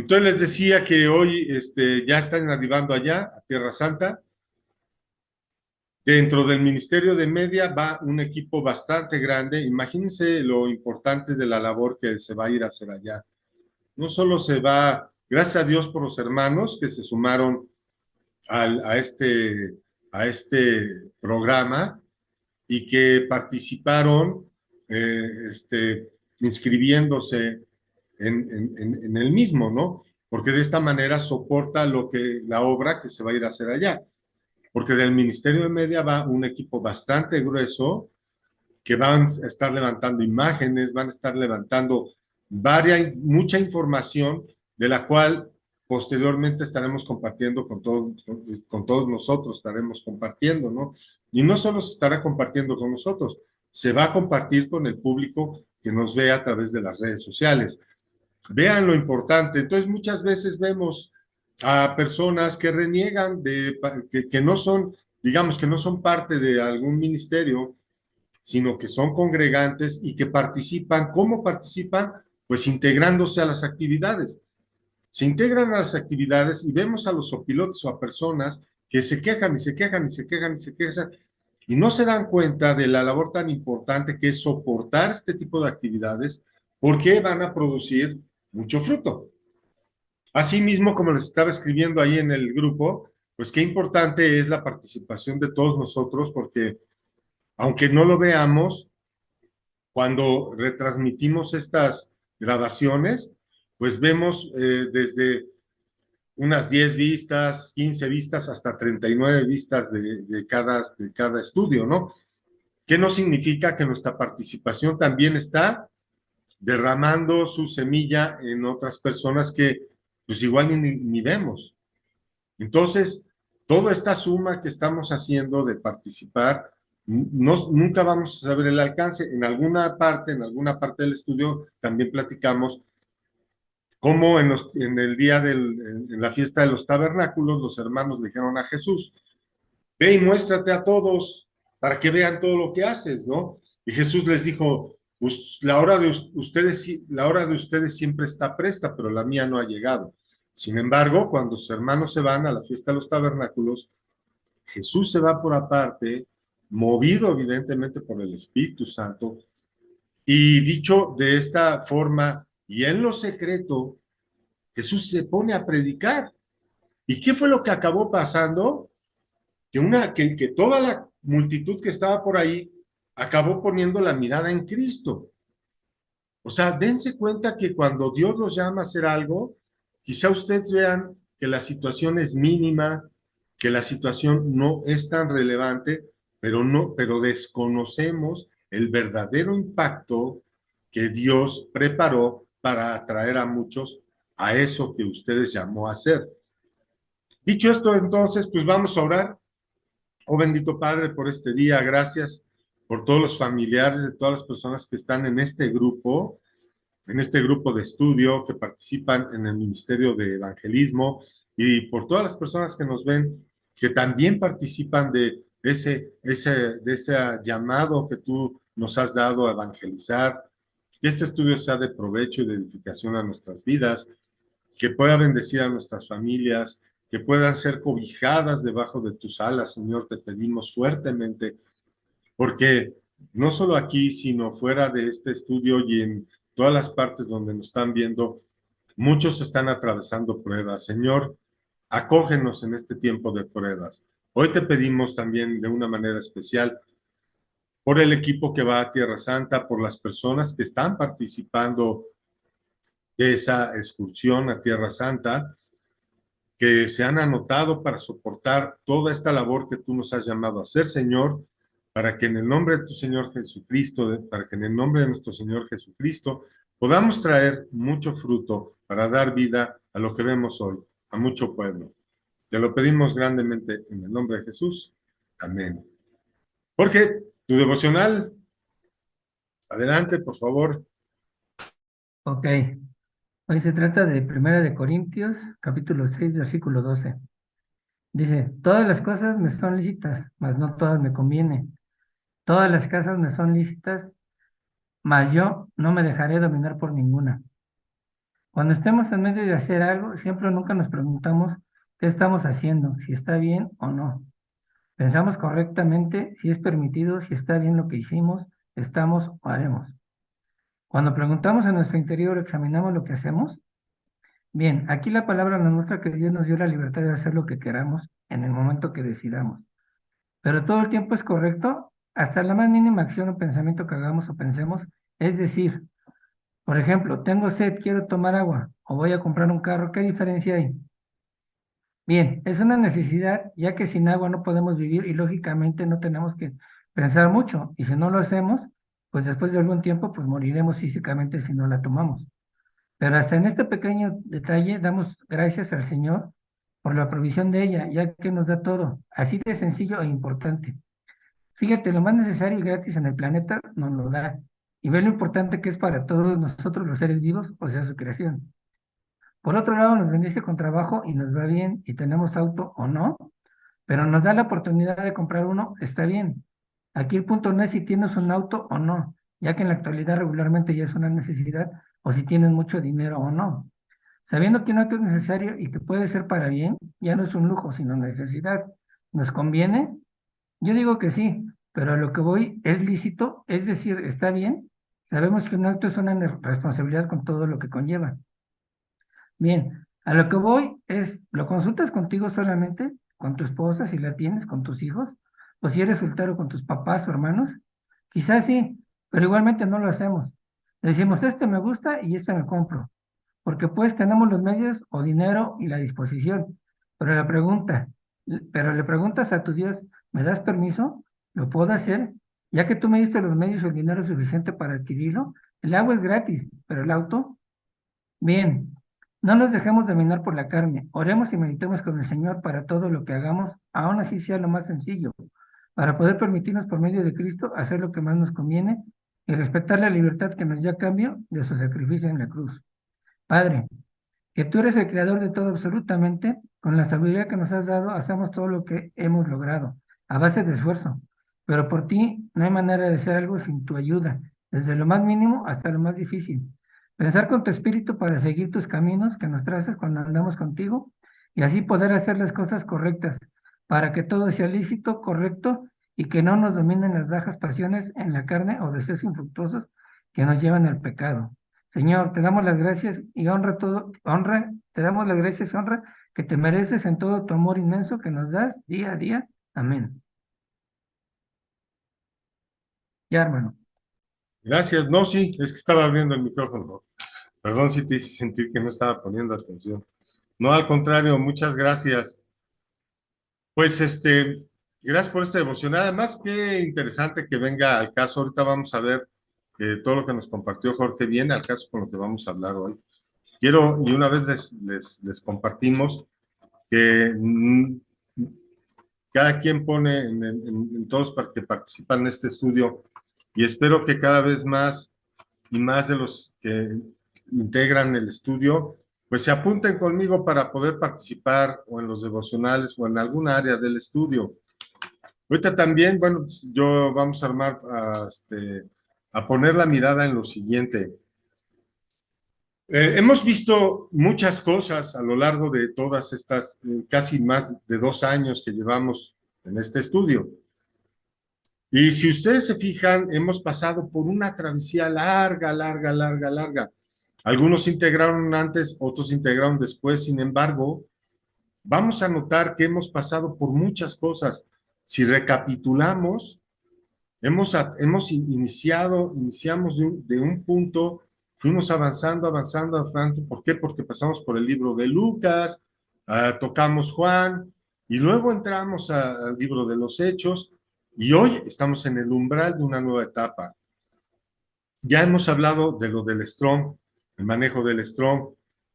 Entonces les decía que hoy ya están arribando allá, a Tierra Santa. Dentro del Ministerio de Media va un equipo bastante grande. Imagínense lo importante de la labor que se va a ir a hacer allá. No solo se va, gracias a Dios por los hermanos que se sumaron al- a este, a este programa y que participaron inscribiéndose en el mismo, ¿no? Porque de esta manera soporta la obra que se va a ir a hacer allá. Porque del Ministerio de Media va un equipo bastante grueso que van a estar levantando imágenes, van a estar levantando mucha información de la cual posteriormente estaremos compartiendo con todos nosotros, estaremos compartiendo, ¿no? Y no solo se estará compartiendo con nosotros, se va a compartir con el público que nos ve a través de las redes sociales. Vean lo importante. Entonces, muchas veces vemos a personas que reniegan que no son, digamos, que no son parte de algún ministerio, sino que son congregantes y que participan. ¿Cómo participan? Pues integrándose a las actividades. Se integran a las actividades y vemos a los opilotes o a personas que se quejan y se quejan y se quejan y se quejan y no se dan cuenta de la labor tan importante que es soportar este tipo de actividades porque van a producir mucho fruto. Asimismo, como les estaba escribiendo ahí en el grupo, pues qué importante es la participación de todos nosotros porque aunque no lo veamos, cuando retransmitimos estas grabaciones, pues vemos desde unas 10 vistas, 15 vistas, hasta 39 vistas de cada estudio, ¿no? ¿Qué no significa que nuestra participación también está derramando su semilla en otras personas que pues igual ni vemos? Entonces, toda esta suma que estamos haciendo de participar, nunca vamos a saber el alcance. En alguna parte del estudio también platicamos cómo en el día en la fiesta de los tabernáculos, los hermanos le dijeron a Jesús, ve y muéstrate a todos para que vean todo lo que haces, ¿no? Y Jesús les dijo, pues, la hora de ustedes siempre está presta, pero la mía no ha llegado. Sin embargo, cuando sus hermanos se van a la fiesta de los tabernáculos, Jesús se va por aparte, movido evidentemente por el Espíritu Santo, y dicho de esta forma, y en lo secreto, Jesús se pone a predicar. ¿Y qué fue lo que acabó pasando? Que toda la multitud que estaba por ahí acabó poniendo la mirada en Cristo. O sea, dense cuenta que cuando Dios los llama a hacer algo, quizá ustedes vean que la situación es mínima, que la situación no es tan relevante, pero desconocemos el verdadero impacto que Dios preparó para atraer a muchos a eso que ustedes llamó a hacer. Dicho esto, entonces, pues vamos a orar. Oh bendito Padre, por este día, gracias por todos los familiares de todas las personas que están en este grupo de estudio, que participan en el Ministerio de Evangelismo y por todas las personas que nos ven, que también participan de ese llamado que tú nos has dado a evangelizar. Que este estudio sea de provecho y de edificación a nuestras vidas, que pueda bendecir a nuestras familias, que puedan ser cobijadas debajo de tus alas, Señor, te pedimos fuertemente, porque no solo aquí, sino fuera de este estudio y en todas las partes donde nos están viendo, muchos están atravesando pruebas. Señor, acógenos en este tiempo de pruebas. Hoy te pedimos también de una manera especial por el equipo que va a Tierra Santa, por las personas que están participando de esa excursión a Tierra Santa, que se han anotado para soportar toda esta labor que tú nos has llamado a hacer, Señor, para que en el nombre de tu Señor Jesucristo, para que en el nombre de nuestro Señor Jesucristo podamos traer mucho fruto para dar vida a lo que vemos hoy, a mucho pueblo. Te lo pedimos grandemente en el nombre de Jesús. Amén. Jorge, tu devocional, adelante, por favor. Ok, hoy se trata de Primera de Corintios, capítulo 6, versículo 12. Dice, todas las cosas me son lícitas, mas no todas me convienen. Todas las cosas me son lícitas, mas yo no me dejaré dominar por ninguna. Cuando estemos en medio de hacer algo, siempre o nunca nos preguntamos qué estamos haciendo, si está bien o no. Pensamos correctamente, si es permitido, si está bien lo que hicimos, estamos o haremos. Cuando preguntamos en nuestro interior, examinamos lo que hacemos. Bien, aquí la palabra nos muestra que Dios nos dio la libertad de hacer lo que queramos en el momento que decidamos. Pero todo el tiempo es correcto, hasta la más mínima acción o pensamiento que hagamos o pensemos. Es decir, por ejemplo, tengo sed, quiero tomar agua o voy a comprar un carro, ¿qué diferencia hay? Bien, es una necesidad, ya que sin agua no podemos vivir y lógicamente no tenemos que pensar mucho. Y si no lo hacemos, pues después de algún tiempo, pues moriremos físicamente si no la tomamos. Pero hasta en este pequeño detalle damos gracias al Señor por la provisión de ella, ya que nos da todo, así de sencillo e importante. Fíjate, lo más necesario y gratis en el planeta nos lo da. Y ve lo importante que es para todos nosotros los seres vivos, o sea, su creación. Por otro lado, nos bendice con trabajo y nos va bien y tenemos auto o no, pero nos da la oportunidad de comprar uno, está bien. Aquí el punto no es si tienes un auto o no, ya que en la actualidad regularmente ya es una necesidad, o si tienes mucho dinero o no. Sabiendo que un auto es necesario y que puede ser para bien, ya no es un lujo, sino necesidad. ¿Nos conviene? Yo digo que sí, pero a lo que voy es lícito, es decir, está bien. Sabemos que un auto es una responsabilidad con todo lo que conlleva. Bien, a lo que voy es, ¿lo consultas contigo solamente, con tu esposa, si la tienes, con tus hijos? ¿O si eres soltero con tus papás o hermanos? Quizás sí, pero igualmente no lo hacemos. Decimos, este me gusta y este me compro, porque pues tenemos los medios o dinero y la disposición. Pero la pregunta, pero le preguntas a tu Dios, ¿me das permiso? ¿Lo puedo hacer? Ya que tú me diste los medios o el dinero suficiente para adquirirlo, el agua es gratis, pero el auto, bien, no nos dejemos dominar por la carne. Oremos y meditemos con el Señor para todo lo que hagamos, aún así sea lo más sencillo, para poder permitirnos por medio de Cristo hacer lo que más nos conviene y respetar la libertad que nos dio a cambio de su sacrificio en la cruz. Padre, que tú eres el creador de todo absolutamente, con la sabiduría que nos has dado, hacemos todo lo que hemos logrado, a base de esfuerzo. Pero por ti no hay manera de hacer algo sin tu ayuda, desde lo más mínimo hasta lo más difícil. Pensar con tu espíritu para seguir tus caminos que nos trazas cuando andamos contigo y así poder hacer las cosas correctas, para que todo sea lícito, correcto y que no nos dominen las bajas pasiones en la carne o deseos infructuosos que nos llevan al pecado. Señor, te damos las gracias y honra todo, honra, te damos las gracias y honra que te mereces en todo tu amor inmenso que nos das día a día. Amén. Ya, hermano. Gracias. No, sí, es que estaba abriendo el micrófono. Perdón si te hice sentir que no estaba poniendo atención. No, al contrario, muchas gracias. Pues gracias por esta devoción. Además, qué interesante que venga al caso. Ahorita vamos a ver que todo lo que nos compartió Jorge viene al caso con lo que vamos a hablar hoy. Quiero, y una vez les compartimos que cada quien pone en todos los que participan en este estudio, y espero que cada vez más y más de los que integran el estudio, pues se apunten conmigo para poder participar o en los devocionales o en alguna área del estudio. Ahorita también, bueno, pues yo vamos a armar, a poner la mirada en lo siguiente. Hemos visto muchas cosas a lo largo de todas estas casi más de 2 años que llevamos en este estudio. Y si ustedes se fijan, hemos pasado por una travesía larga, larga, larga, larga. Algunos se integraron antes, otros se integraron después. Sin embargo, vamos a notar que hemos pasado por muchas cosas. Si recapitulamos, hemos iniciamos de un punto, fuimos avanzando, avanzando, avanzando. ¿Por qué? Porque pasamos por el libro de Lucas, tocamos Juan, y luego entramos al libro de los Hechos, y hoy estamos en el umbral de una nueva etapa. Ya hemos hablado de lo del Strong, el manejo del Strong,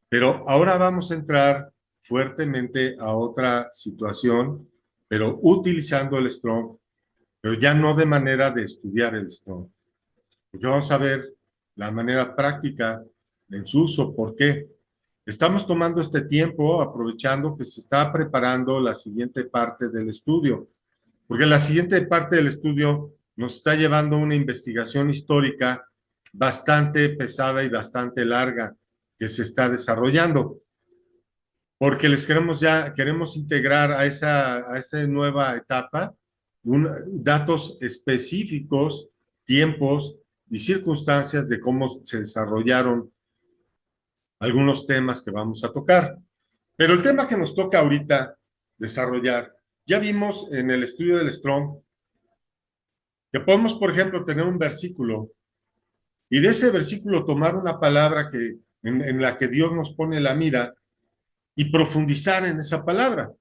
pero ahora vamos a entrar fuertemente a otra situación, pero utilizando el Strong, pero ya no de manera de estudiar el Strong. Porque vamos a ver la manera práctica en su uso. ¿Por qué? Estamos tomando este tiempo aprovechando que se está preparando la siguiente parte del estudio, porque la siguiente parte del estudio nos está llevando a una investigación histórica bastante pesada y bastante larga. que se está desarrollando, porque queremos integrar a esa nueva etapa datos específicos, tiempos y circunstancias de cómo se desarrollaron algunos temas que vamos a tocar. Pero el tema que nos toca ahorita desarrollar, ya vimos en el estudio del Strong que podemos, por ejemplo, tener un versículo y de ese versículo tomar una palabra en la que Dios nos pone la mira y profundizar en esa palabra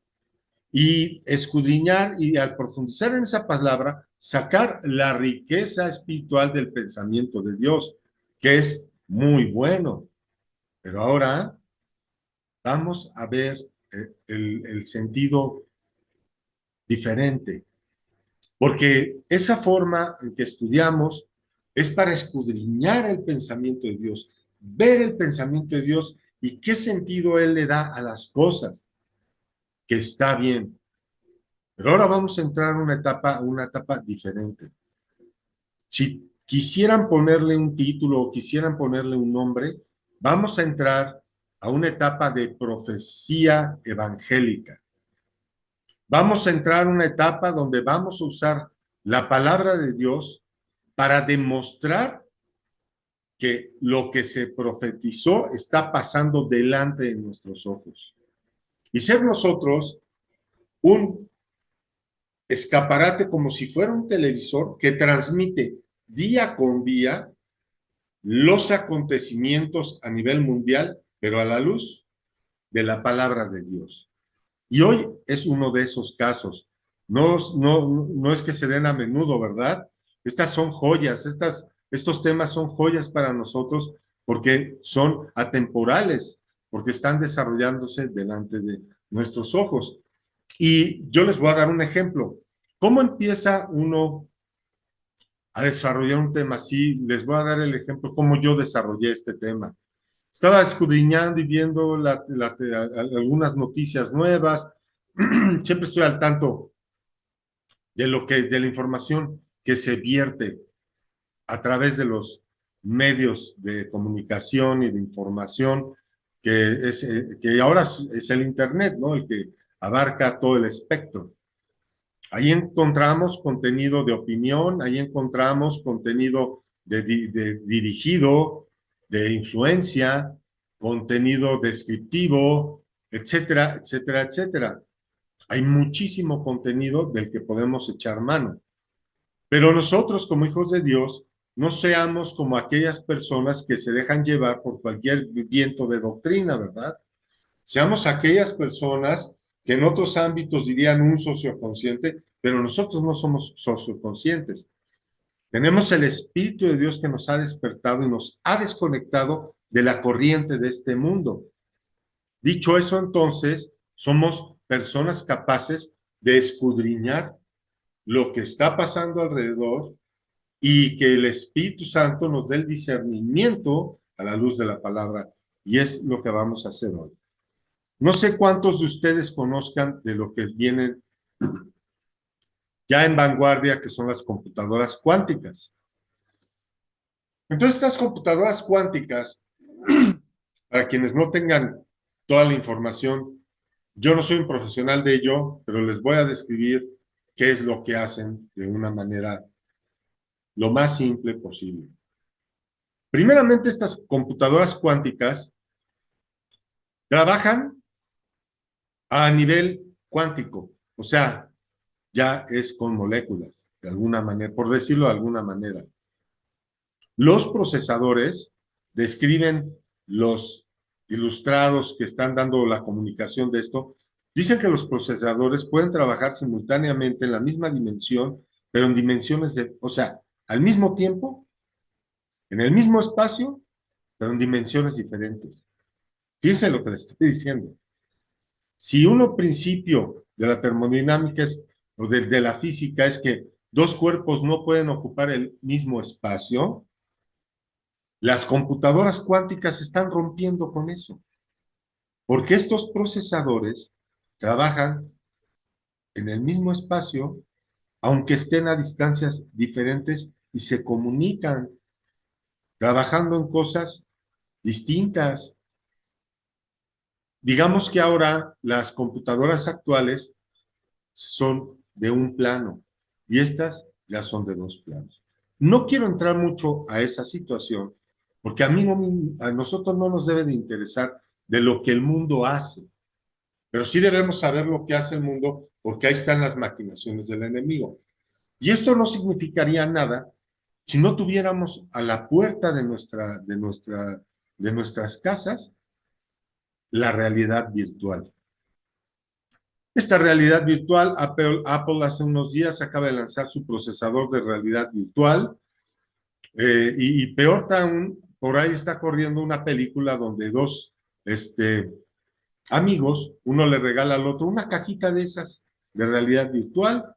y escudriñar y al profundizar en esa palabra, sacar la riqueza espiritual del pensamiento de Dios, que es muy bueno. Pero ahora vamos a ver el sentido diferente, porque esa forma en que estudiamos es para escudriñar el pensamiento de Dios, ver el pensamiento de Dios y qué sentido Él le da a las cosas, que está bien. Pero ahora vamos a entrar a una etapa diferente. Si quisieran ponerle un título o quisieran ponerle un nombre, vamos a entrar a una etapa de profecía evangélica. Vamos a entrar a una etapa donde vamos a usar la palabra de Dios para demostrar que lo que se profetizó está pasando delante de nuestros ojos. Y ser nosotros un escaparate como si fuera un televisor que transmite día con día los acontecimientos a nivel mundial, pero a la luz de la palabra de Dios. Y hoy es uno de esos casos. No es que se den a menudo, ¿verdad? Estas son joyas, estos temas son joyas para nosotros porque son atemporales, porque están desarrollándose delante de nuestros ojos. Y yo les voy a dar un ejemplo. ¿Cómo empieza uno a desarrollar un tema así? Les voy a dar el ejemplo cómo yo desarrollé este tema. Estaba escudriñando y viendo algunas noticias nuevas. Siempre estoy al tanto de la información que se vierte a través de los medios de comunicación y de información, que ahora es el Internet, ¿no? El que abarca todo el espectro. Ahí encontramos contenido de opinión, ahí encontramos contenido de dirigido, de influencia, contenido descriptivo, etcétera, etcétera, etcétera. Hay muchísimo contenido del que podemos echar mano. Pero nosotros, como hijos de Dios, no seamos como aquellas personas que se dejan llevar por cualquier viento de doctrina, ¿verdad? Seamos aquellas personas que en otros ámbitos dirían un socioconsciente, pero nosotros no somos socioconscientes. Tenemos el Espíritu de Dios que nos ha despertado y nos ha desconectado de la corriente de este mundo. Dicho eso, entonces, somos personas capaces de escudriñar lo que está pasando alrededor y que el Espíritu Santo nos dé el discernimiento a la luz de la palabra. Y es lo que vamos a hacer hoy. No sé cuántos de ustedes conozcan de lo que vienen ya en vanguardia, que son las computadoras cuánticas. Entonces, estas computadoras cuánticas, para quienes no tengan toda la información, yo no soy un profesional de ello, pero les voy a describir qué es lo que hacen de una manera lo más simple posible. Primeramente, estas computadoras cuánticas trabajan a nivel cuántico, o sea, ya es con moléculas, de alguna manera, por decirlo de alguna manera. Los procesadores describen los ilustrados que están dando la comunicación de esto, dicen que los procesadores pueden trabajar simultáneamente en la misma dimensión, pero en dimensiones o sea, al mismo tiempo, en el mismo espacio, pero en dimensiones diferentes. Fíjense lo que les estoy diciendo. Si uno principio de la termodinámica o de la física es que dos cuerpos no pueden ocupar el mismo espacio, las computadoras cuánticas están rompiendo con eso, porque estos procesadores trabajan en el mismo espacio, aunque estén a distancias diferentes y se comunican, trabajando en cosas distintas. Digamos que ahora las computadoras actuales son de un plano y estas ya son de dos planos. No quiero entrar mucho a esa situación porque a mí no, a nosotros no nos debe de interesar de lo que el mundo hace, pero sí debemos saber lo que hace el mundo porque ahí están las maquinaciones del enemigo. Y esto no significaría nada si no tuviéramos a la puerta de nuestras casas la realidad virtual. Esta realidad virtual, Apple hace unos días acaba de lanzar su procesador de realidad virtual y peor aún, por ahí está corriendo una película donde dos amigos, uno le regala al otro una cajita de esas de realidad virtual,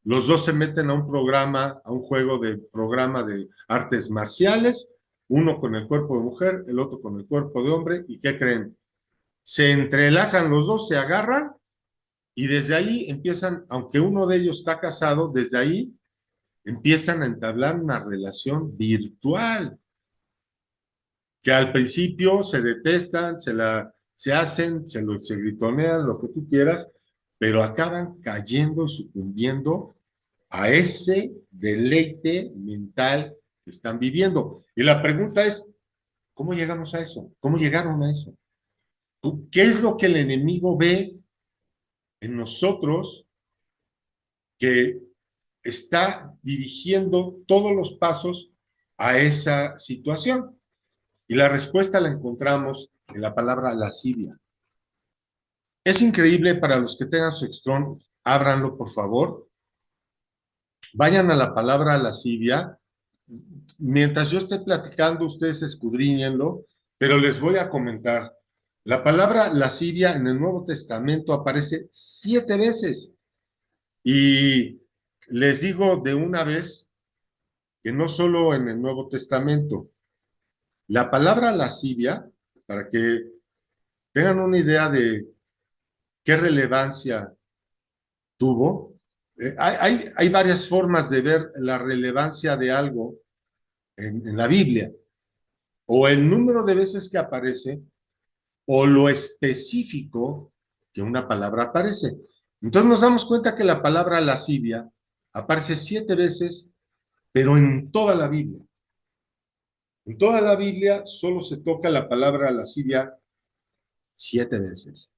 los dos se meten a un programa, a un juego de programa de artes marciales, uno con el cuerpo de mujer, el otro con el cuerpo de hombre, ¿y qué creen? Se entrelazan los dos, se agarran y desde ahí empiezan, aunque uno de ellos está casado, desde ahí empiezan a entablar una relación virtual, que al principio se detestan, se hacen, se gritonean, lo que tú quieras, pero acaban cayendo y sucumbiendo a ese deleite mental que están viviendo. Y la pregunta es, ¿cómo llegamos a eso? ¿Cómo llegaron a eso? ¿Qué es lo que el enemigo ve en nosotros que está dirigiendo todos los pasos a esa situación? Y la respuesta la encontramos en la palabra lascivia. Es increíble para los que tengan su Strong, ábranlo por favor. Vayan a la palabra lascivia. Mientras yo esté platicando, ustedes escudriñenlo, pero les voy a comentar. La palabra lascivia en el Nuevo Testamento aparece 7 veces. Y les digo de una vez que no solo en el Nuevo Testamento. La palabra lascivia, para que tengan una idea de qué relevancia tuvo, hay varias formas de ver la relevancia de algo en la Biblia, o el número de veces que aparece, o lo específico que una palabra aparece. Entonces nos damos cuenta que la palabra lascivia aparece 7 veces, pero en toda la Biblia. En toda la Biblia solo se toca la palabra lascivia 7 veces.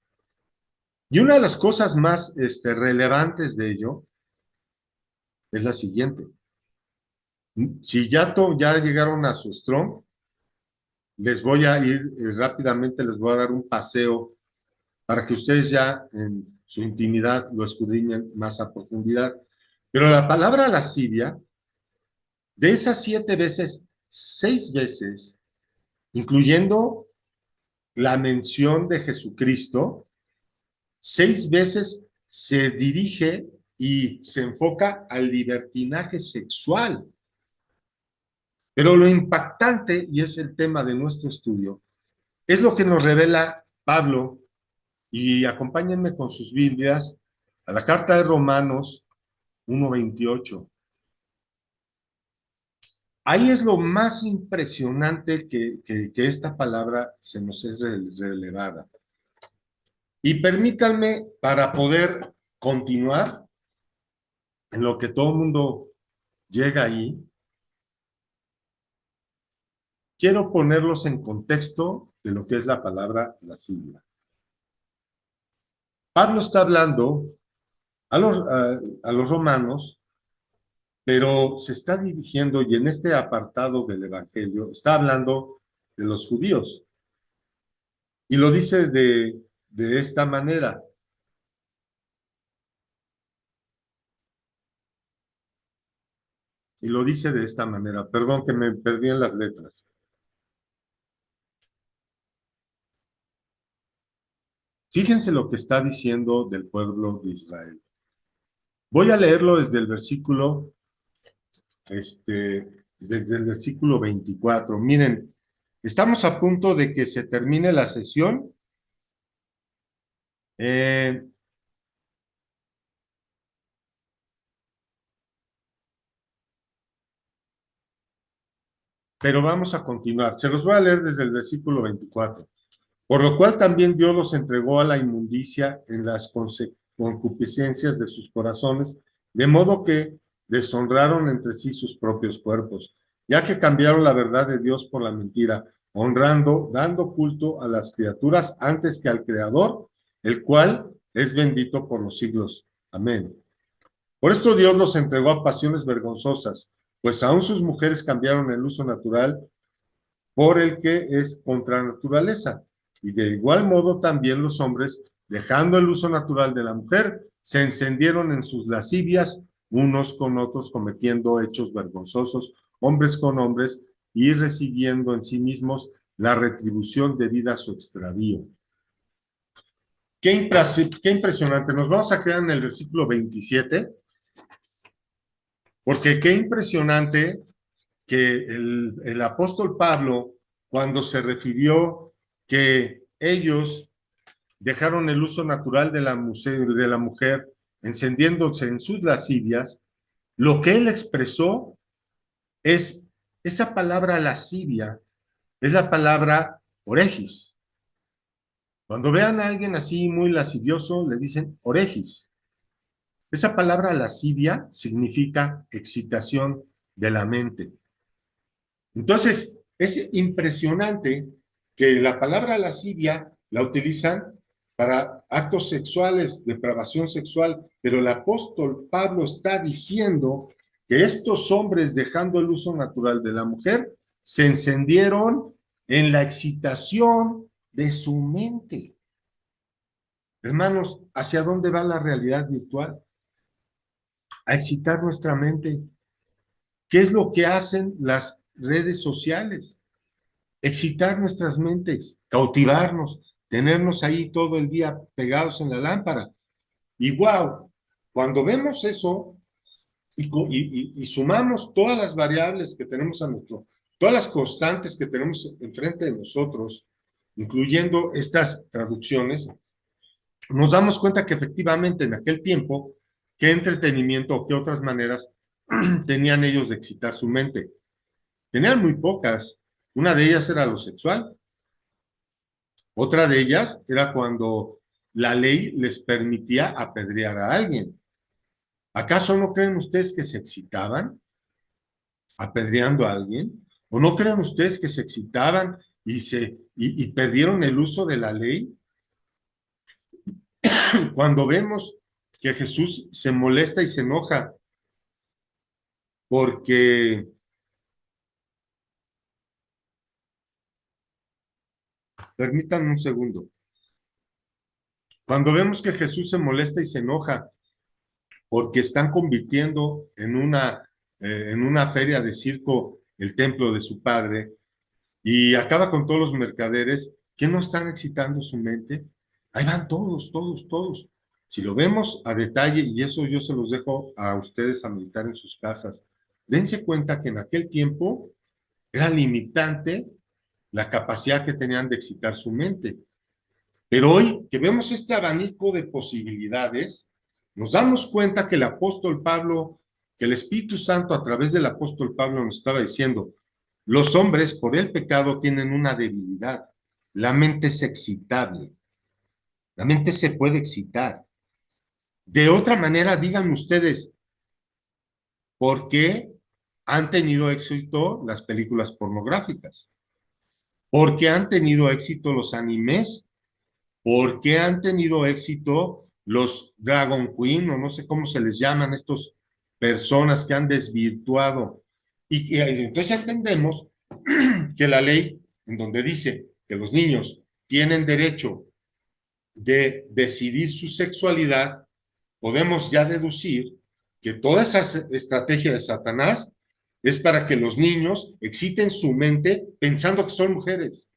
Y una de las cosas más relevantes de ello es la siguiente. Si ya llegaron a su Strong, les voy a ir rápidamente, les voy a dar un paseo para que ustedes ya en su intimidad lo escudriñen más a profundidad. Pero la palabra lascivia, de esas 7 veces, 6 veces, incluyendo la mención de Jesucristo, 6 veces se dirige y se enfoca al libertinaje sexual. Pero lo impactante, y es el tema de nuestro estudio, es lo que nos revela Pablo, y acompáñenme con sus Biblias a la carta de Romanos 1:28. Ahí es lo más impresionante que esta palabra se nos es relevada. Y permítanme, para poder continuar en lo que todo el mundo llega ahí, quiero ponerlos en contexto de lo que es la palabra lascivia. Pablo está hablando a los romanos, pero se está dirigiendo, y en este apartado del Evangelio, está hablando de los judíos. Y lo dice de esta manera. Y lo dice de esta manera. Perdón que me perdí en las letras. Fíjense lo que está diciendo del pueblo de Israel. Voy a leerlo desde el versículo, desde el versículo 24. Miren, estamos a punto de que se termine la sesión. Eh, pero vamos a continuar. Se los voy a leer desde el versículo 24. Por lo cual también Dios los entregó a la inmundicia en las concupiscencias de sus corazones, de modo que deshonraron entre sí sus propios cuerpos, ya que cambiaron la verdad de Dios por la mentira, honrando, dando culto a las criaturas antes que al Creador, el cual es bendito por los siglos. Amén. Por esto Dios los entregó a pasiones vergonzosas, pues aún sus mujeres cambiaron el uso natural por el que es contra naturaleza. Y de igual modo también los hombres, dejando el uso natural de la mujer, se encendieron en sus lascivias unos con otros, cometiendo hechos vergonzosos, hombres con hombres, y recibiendo en sí mismos la retribución debida a su extravío. Qué impresionante. Nos vamos a quedar en el versículo 27, porque qué impresionante que el apóstol Pablo, cuando se refirió que ellos dejaron el uso natural de la mujer, encendiéndose en sus lascivias, lo que él expresó es esa palabra lascivia, es la palabra oregis. Cuando vean a alguien así muy lascivioso, le dicen oregis. Esa palabra lascivia significa excitación de la mente. Entonces, es impresionante que la palabra lascivia la utilizan para actos sexuales, depravación sexual, pero el apóstol Pablo está diciendo que estos hombres, dejando el uso natural de la mujer, se encendieron en la excitación de su mente. Hermanos, ¿hacia dónde va la realidad virtual? A excitar nuestra mente. ¿Qué es lo que hacen las redes sociales? Excitar nuestras mentes, cautivarnos, tenernos ahí todo el día pegados en la lámpara. Y wow, cuando vemos eso y sumamos todas las variables que tenemos todas las constantes que tenemos enfrente de nosotros, incluyendo estas traducciones, nos damos cuenta que efectivamente en aquel tiempo, qué entretenimiento o qué otras maneras tenían ellos de excitar su mente. Tenían muy pocas. Una de ellas era lo sexual. Otra de ellas era cuando la ley les permitía apedrear a alguien. ¿Acaso no creen ustedes que se excitaban apedreando a alguien? ¿O no creen ustedes que se excitaban y perdieron el uso de la ley? Cuando vemos que Jesús se molesta y se enoja porque, permítanme un segundo, cuando vemos que Jesús se molesta y se enoja porque están convirtiendo en una feria de circo el templo de su padre y acaba con todos los mercaderes, ¿qué no están excitando su mente? Ahí van todos, todos, todos. Si lo vemos a detalle, y eso yo se los dejo a ustedes a meditar en sus casas, dense cuenta que en aquel tiempo era limitante la capacidad que tenían de excitar su mente. Pero hoy que vemos este abanico de posibilidades, nos damos cuenta que el apóstol Pablo, que el Espíritu Santo a través del apóstol Pablo nos estaba diciendo, los hombres por el pecado tienen una debilidad, la mente es excitable, la mente se puede excitar. De otra manera, díganme ustedes, ¿por qué han tenido éxito las películas pornográficas? ¿Por qué han tenido éxito los animes? ¿Por qué han tenido éxito los Dragon Queen o no sé cómo se les llaman estos personas que han desvirtuado? Y entonces ya entendemos que la ley en donde dice que los niños tienen derecho de decidir su sexualidad, podemos ya deducir que toda esa estrategia de Satanás es para que los niños exciten su mente pensando que son mujeres,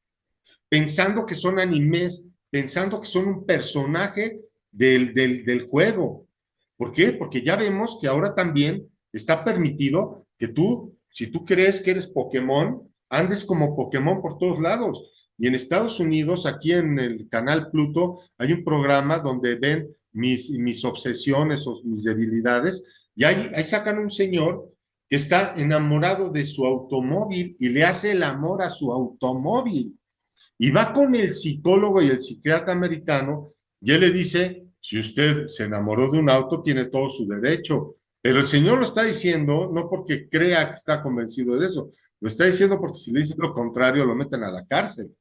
pensando que son animes, pensando que son un personaje del juego. ¿Por qué? Porque ya vemos que ahora también está permitido que tú, si tú crees que eres Pokémon, andes como Pokémon por todos lados. Y en Estados Unidos, aquí en el canal Pluto, hay un programa donde ven mis obsesiones o mis debilidades, y ahí sacan un señor que está enamorado de su automóvil y le hace el amor a su automóvil. Y va con el psicólogo y el psiquiatra americano y él le dice, si usted se enamoró de un auto, tiene todo su derecho. Pero el señor lo está diciendo no porque crea que está convencido de eso, lo está diciendo porque si le dice lo contrario, lo meten a la cárcel,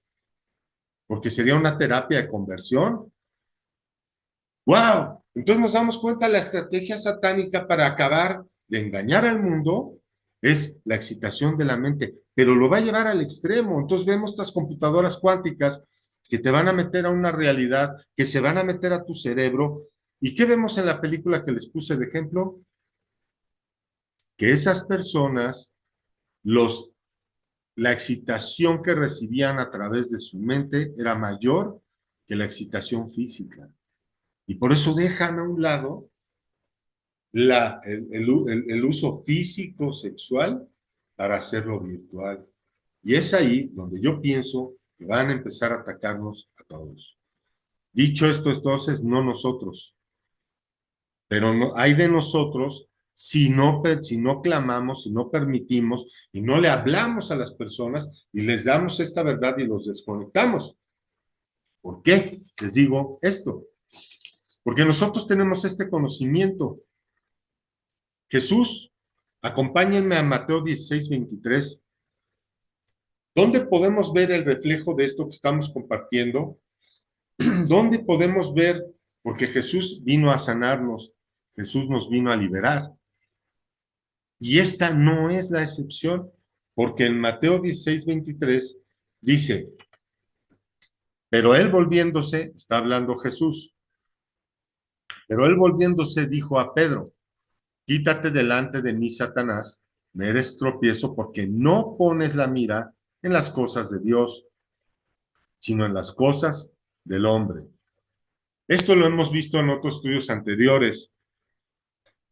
porque sería una terapia de conversión. ¡Wow! Entonces nos damos cuenta la estrategia satánica para acabar de engañar al mundo es la excitación de la mente, pero lo va a llevar al extremo. Entonces vemos estas computadoras cuánticas que te van a meter a una realidad, que se van a meter a tu cerebro. ¿Y qué vemos en la película que les puse de ejemplo? Que esas personas, la excitación que recibían a través de su mente era mayor que la excitación física. Y por eso dejan a un lado el uso físico sexual para hacerlo virtual. Y es ahí donde yo pienso que van a empezar a atacarnos a todos. Dicho esto, entonces, no nosotros, pero no, hay de nosotros si no clamamos, si no permitimos y no le hablamos a las personas y les damos esta verdad y los desconectamos. ¿Por qué? Les digo esto. Porque nosotros tenemos este conocimiento. Jesús, acompáñenme a Mateo 16:23. ¿Dónde podemos ver el reflejo de esto que estamos compartiendo? ¿Dónde podemos ver? Porque Jesús vino a sanarnos, Jesús nos vino a liberar. Y esta no es la excepción, porque en Mateo 16:23 dice, pero él volviéndose, está hablando Jesús, pero él volviéndose dijo a Pedro, quítate delante de mí, Satanás, me eres tropiezo porque no pones la mira en las cosas de Dios, sino en las cosas del hombre. Esto lo hemos visto en otros estudios anteriores.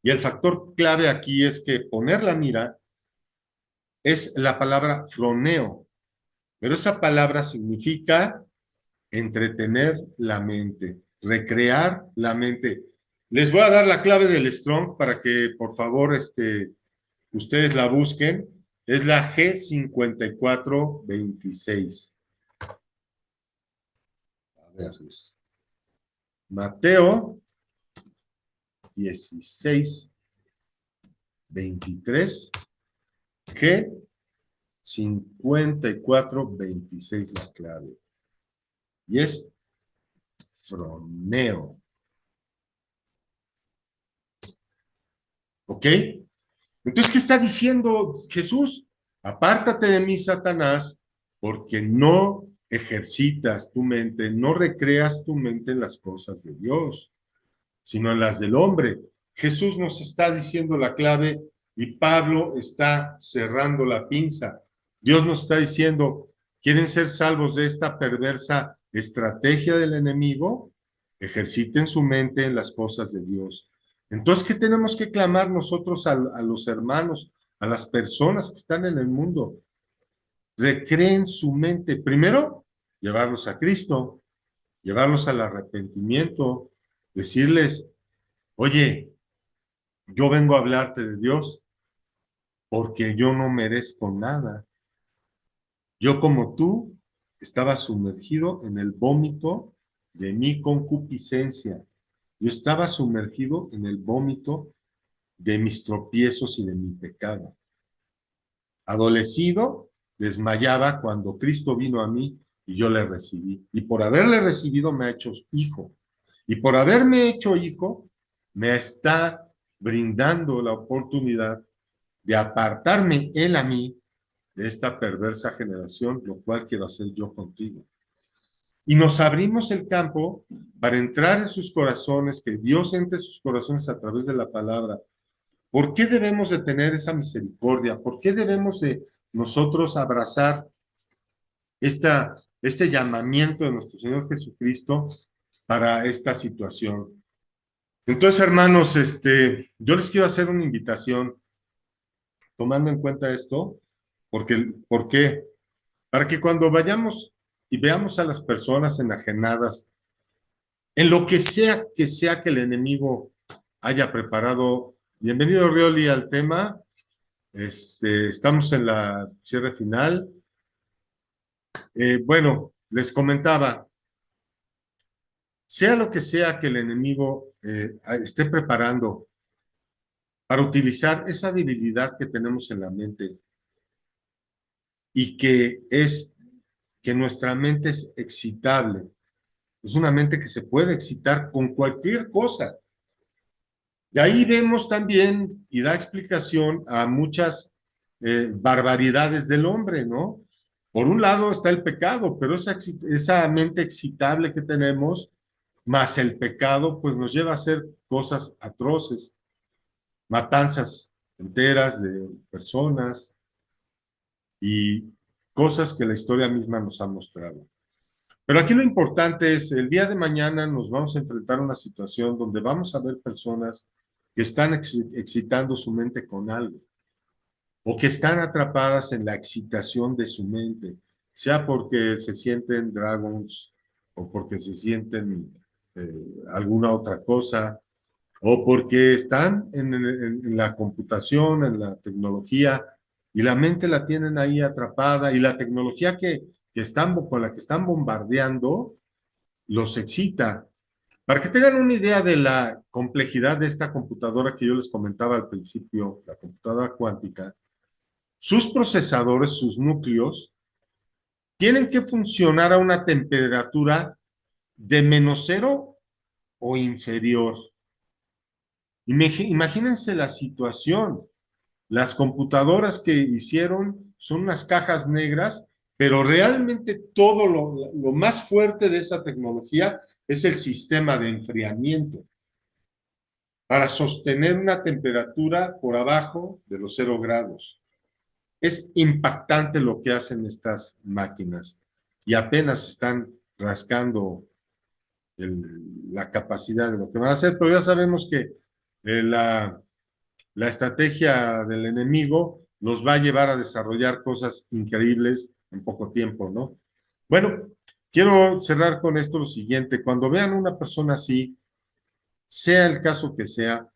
Y el factor clave aquí es que poner la mira es la palabra froneo, pero esa palabra significa entretener la mente, recrear la mente. Les voy a dar la clave del Strong para que por favor ustedes la busquen. Es la G5426. A ver, es Mateo 16:23, G5426 la clave. Y es froneo. ¿Ok? Entonces, ¿qué está diciendo Jesús? Apártate de mí, Satanás, porque no ejercitas tu mente, no recreas tu mente en las cosas de Dios, sino en las del hombre. Jesús nos está diciendo la clave y Pablo está cerrando la pinza. Dios nos está diciendo, ¿quieren ser salvos de esta perversa estrategia del enemigo? Ejerciten su mente en las cosas de Dios. Entonces, ¿qué tenemos que clamar nosotros a los hermanos, a las personas que están en el mundo? Recreen su mente. Primero, llevarlos a Cristo, llevarlos al arrepentimiento, decirles, oye, yo vengo a hablarte de Dios porque yo no merezco nada. Yo como tú estaba sumergido en el vómito de mi concupiscencia. Yo estaba sumergido en el vómito de mis tropiezos y de mi pecado. Adolecido, desmayaba cuando Cristo vino a mí y yo le recibí. Y por haberle recibido me ha hecho hijo. Y por haberme hecho hijo, me está brindando la oportunidad de apartarme él a mí de esta perversa generación, lo cual quiero hacer yo contigo. Y nos abrimos el campo para entrar en sus corazones, que Dios entre sus corazones a través de la palabra. ¿Por qué debemos de tener esa misericordia? ¿Por qué debemos de nosotros abrazar este llamamiento de nuestro Señor Jesucristo para esta situación? Entonces, hermanos, yo les quiero hacer una invitación, tomando en cuenta esto, ¿por qué? Para que cuando vayamos y veamos a las personas enajenadas, en lo que sea que el enemigo haya preparado. Bienvenido, Rioli, al tema. Estamos en la cierre final. Bueno, les comentaba, sea lo que sea que el enemigo esté preparando para utilizar esa debilidad que tenemos en la mente y que es que nuestra mente es excitable, es una mente que se puede excitar con cualquier cosa. Y ahí vemos también y da explicación a muchas barbaridades del hombre, ¿no? Por un lado está el pecado, pero esa mente excitable que tenemos, más el pecado, pues nos lleva a hacer cosas atroces, matanzas enteras de personas y cosas que la historia misma nos ha mostrado. Pero aquí lo importante es, el día de mañana nos vamos a enfrentar a una situación donde vamos a ver personas que están excitando su mente con algo o que están atrapadas en la excitación de su mente, sea porque se sienten dragons o porque se sienten alguna otra cosa o porque están en la computación, en la tecnología y la mente la tienen ahí atrapada y la tecnología con la que están bombardeando los excita. Para que tengan una idea de la complejidad de esta computadora que yo les comentaba al principio, la computadora cuántica, sus procesadores, sus núcleos, tienen que funcionar a una temperatura de -0 o inferior. Imagínense la situación. Las computadoras que hicieron son unas cajas negras, pero realmente todo lo más fuerte de esa tecnología es el sistema de enfriamiento para sostener una temperatura por abajo de los 0 grados. Es impactante lo que hacen estas máquinas y apenas están rascando la capacidad de lo que van a hacer, pero ya sabemos que la estrategia del enemigo nos va a llevar a desarrollar cosas increíbles en poco tiempo, ¿no? Bueno, quiero cerrar con esto lo siguiente. Cuando vean una persona así, sea el caso que sea,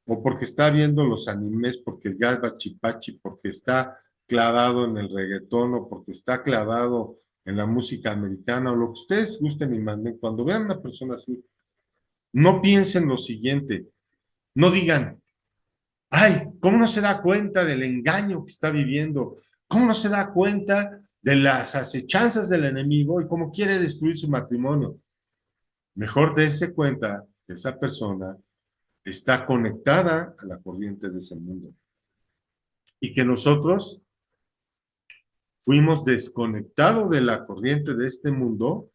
o porque está viendo los animes, porque el bachipachi, porque está clavado en el reggaetón, o porque está clavado en la música americana, o lo que ustedes gusten y manden, cuando vean una persona así, no piensen lo siguiente, no digan, ay, ¿cómo no se da cuenta del engaño que está viviendo? ¿Cómo no se da cuenta de las acechanzas del enemigo y cómo quiere destruir su matrimonio? Mejor dése cuenta que esa persona está conectada a la corriente de ese mundo y que nosotros fuimos desconectados de la corriente de este mundo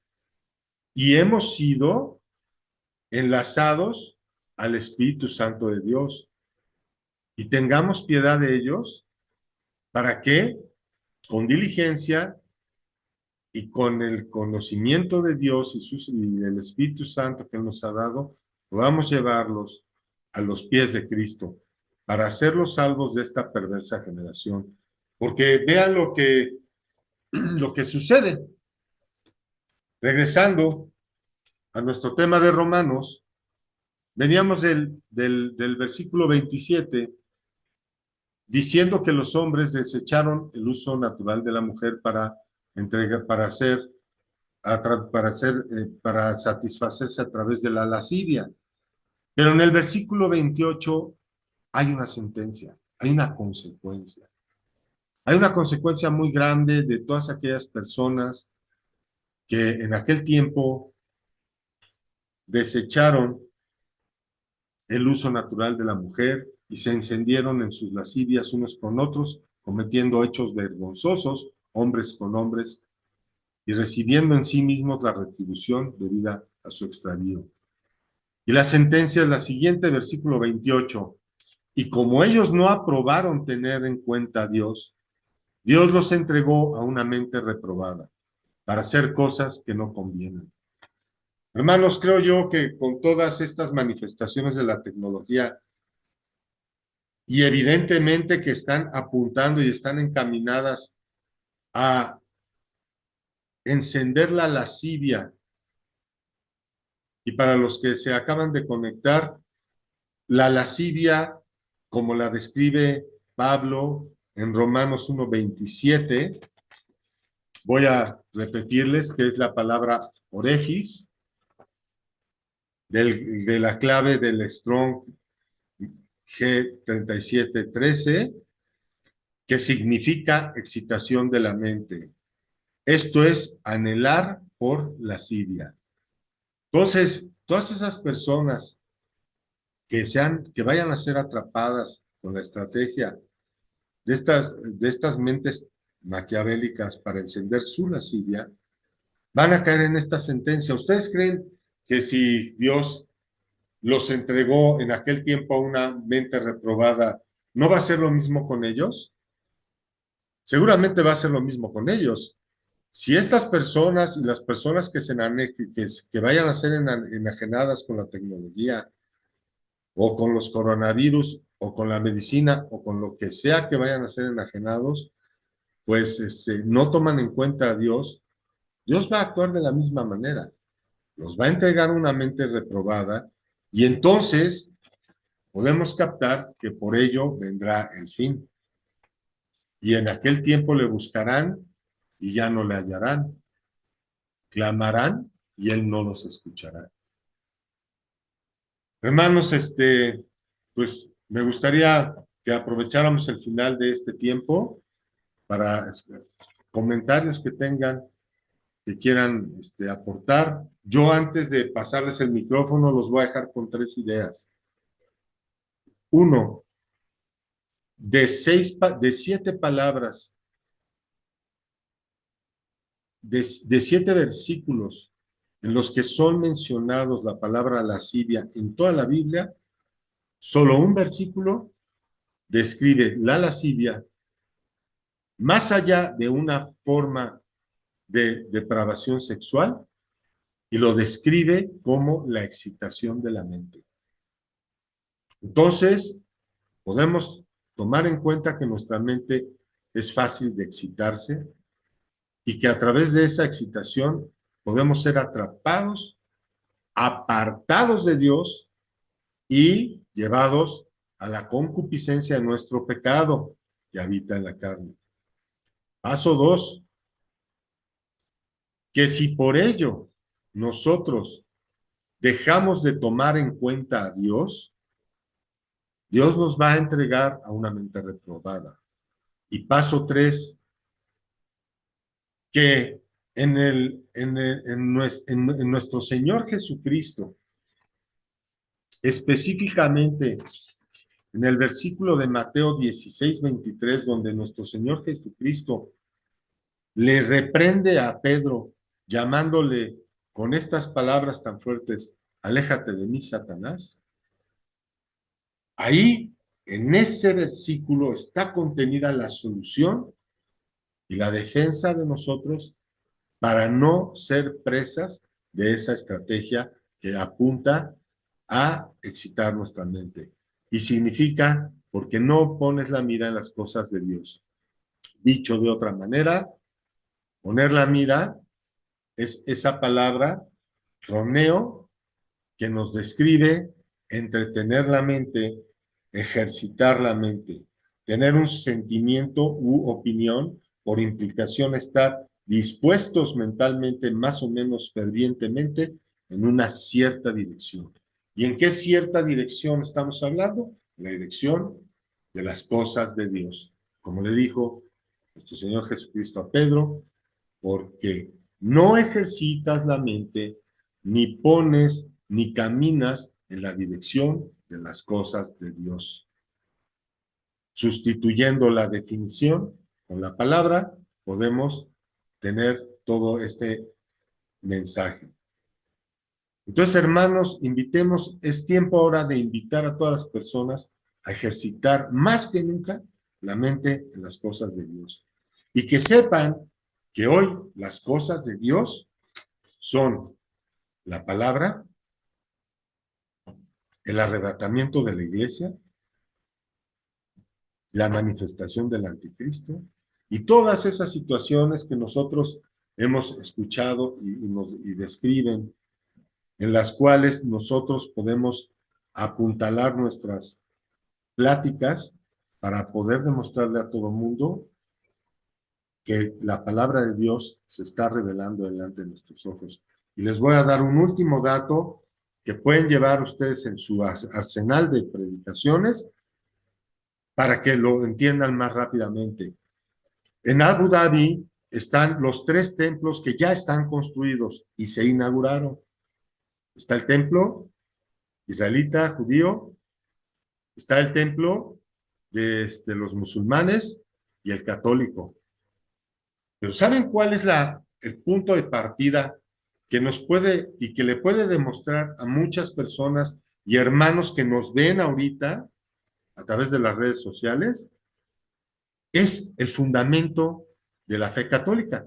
y hemos sido enlazados al Espíritu Santo de Dios y tengamos piedad de ellos para que con diligencia y con el conocimiento de Dios y el Espíritu Santo que Él nos ha dado, podamos llevarlos a los pies de Cristo para hacerlos salvos de esta perversa generación. Porque vean lo que sucede. Regresando a nuestro tema de Romanos, veníamos del versículo 27 diciendo que los hombres desecharon el uso natural de la mujer para entregar, para satisfacerse a través de la lascivia. Pero en el versículo 28 hay una sentencia, hay una consecuencia. Hay una consecuencia muy grande de todas aquellas personas que en aquel tiempo desecharon el uso natural de la mujer y se encendieron en sus lascivias unos con otros, cometiendo hechos vergonzosos, hombres con hombres, y recibiendo en sí mismos la retribución debida a su extravío. Y la sentencia es la siguiente, versículo 28. Y como ellos no aprobaron tener en cuenta a Dios, Dios los entregó a una mente reprobada para hacer cosas que no convienen. Hermanos, creo yo que con todas estas manifestaciones de la tecnología y evidentemente que están apuntando y están encaminadas a encender la lascivia, y para los que se acaban de conectar, la lascivia, como la describe Pablo en Romanos 1:27, Voy a repetirles que es la palabra oregis, de la clave del Strong G3713, que significa excitación de la mente. Esto es anhelar por lascivia. Entonces, todas esas personas que vayan a ser atrapadas con la estrategia de estas mentes maquiavélicas para encender su lascivia, van a caer en esta sentencia. ¿Ustedes creen que si Dios los entregó en aquel tiempo a una mente reprobada, no va a ser lo mismo con ellos? Seguramente va a ser lo mismo con ellos. Si estas personas y las personas que vayan a ser enajenadas con la tecnología o con los coronavirus o con la medicina o con lo que sea que vayan a ser enajenados, pues no toman en cuenta a Dios, Dios va a actuar de la misma manera. Los va a entregar una mente reprobada y entonces podemos captar que por ello vendrá el fin. Y en aquel tiempo le buscarán y ya no le hallarán. Clamarán y él no los escuchará. Hermanos, pues me gustaría que aprovecháramos el final de este tiempo para comentarios que tengan, que quieran aportar. Yo antes de pasarles el micrófono los voy a dejar con 3 ideas. Uno, de 7 palabras, de 7 versículos en los que son mencionados la palabra lascivia en toda la Biblia, solo un versículo describe la lascivia más allá de una forma de depravación sexual y lo describe como la excitación de la mente. Entonces, podemos tomar en cuenta que nuestra mente es fácil de excitarse y que a través de esa excitación podemos ser atrapados, apartados de Dios y llevados a la concupiscencia de nuestro pecado que habita en la carne. Paso 2, que si por ello nosotros dejamos de tomar en cuenta a Dios, Dios nos va a entregar a una mente reprobada. Y paso 3, que en nuestro Señor Jesucristo, específicamente en el versículo de Mateo 16:23, donde nuestro Señor Jesucristo le reprende a Pedro, llamándole con estas palabras tan fuertes: aléjate de mí, Satanás. Ahí, en ese versículo, está contenida la solución y la defensa de nosotros para no ser presas de esa estrategia que apunta a excitar nuestra mente. Y significa porque no pones la mira en las cosas de Dios. Dicho de otra manera, poner la mira es esa palabra, croneo, que nos describe entretener la mente, ejercitar la mente, tener un sentimiento u opinión, por implicación estar dispuestos mentalmente más o menos fervientemente en una cierta dirección. ¿Y en qué cierta dirección estamos hablando? La dirección de las cosas de Dios. Como le dijo nuestro Señor Jesucristo a Pedro, porque no ejercitas la mente, ni pones, ni caminas en la dirección de las cosas de Dios. Sustituyendo la definición con la palabra, podemos tener todo este mensaje. Entonces, hermanos, invitemos, es tiempo ahora de invitar a todas las personas a ejercitar más que nunca la mente en las cosas de Dios. Y que sepan que hoy las cosas de Dios son la palabra, el arrebatamiento de la iglesia, la manifestación del anticristo y todas esas situaciones que nosotros hemos escuchado y describen, en las cuales nosotros podemos apuntalar nuestras pláticas para poder demostrarle a todo el mundo que la palabra de Dios se está revelando delante de nuestros ojos. Y les voy a dar un último dato que pueden llevar ustedes en su arsenal de predicaciones para que lo entiendan más rápidamente. En Abu Dhabi están los 3 templos que ya están construidos y se inauguraron. Está el templo israelita, judío, está el templo de los musulmanes y el católico. Pero ¿saben cuál es el punto de partida que nos puede y que le puede demostrar a muchas personas y hermanos que nos ven ahorita a través de las redes sociales? Es el fundamento de la fe católica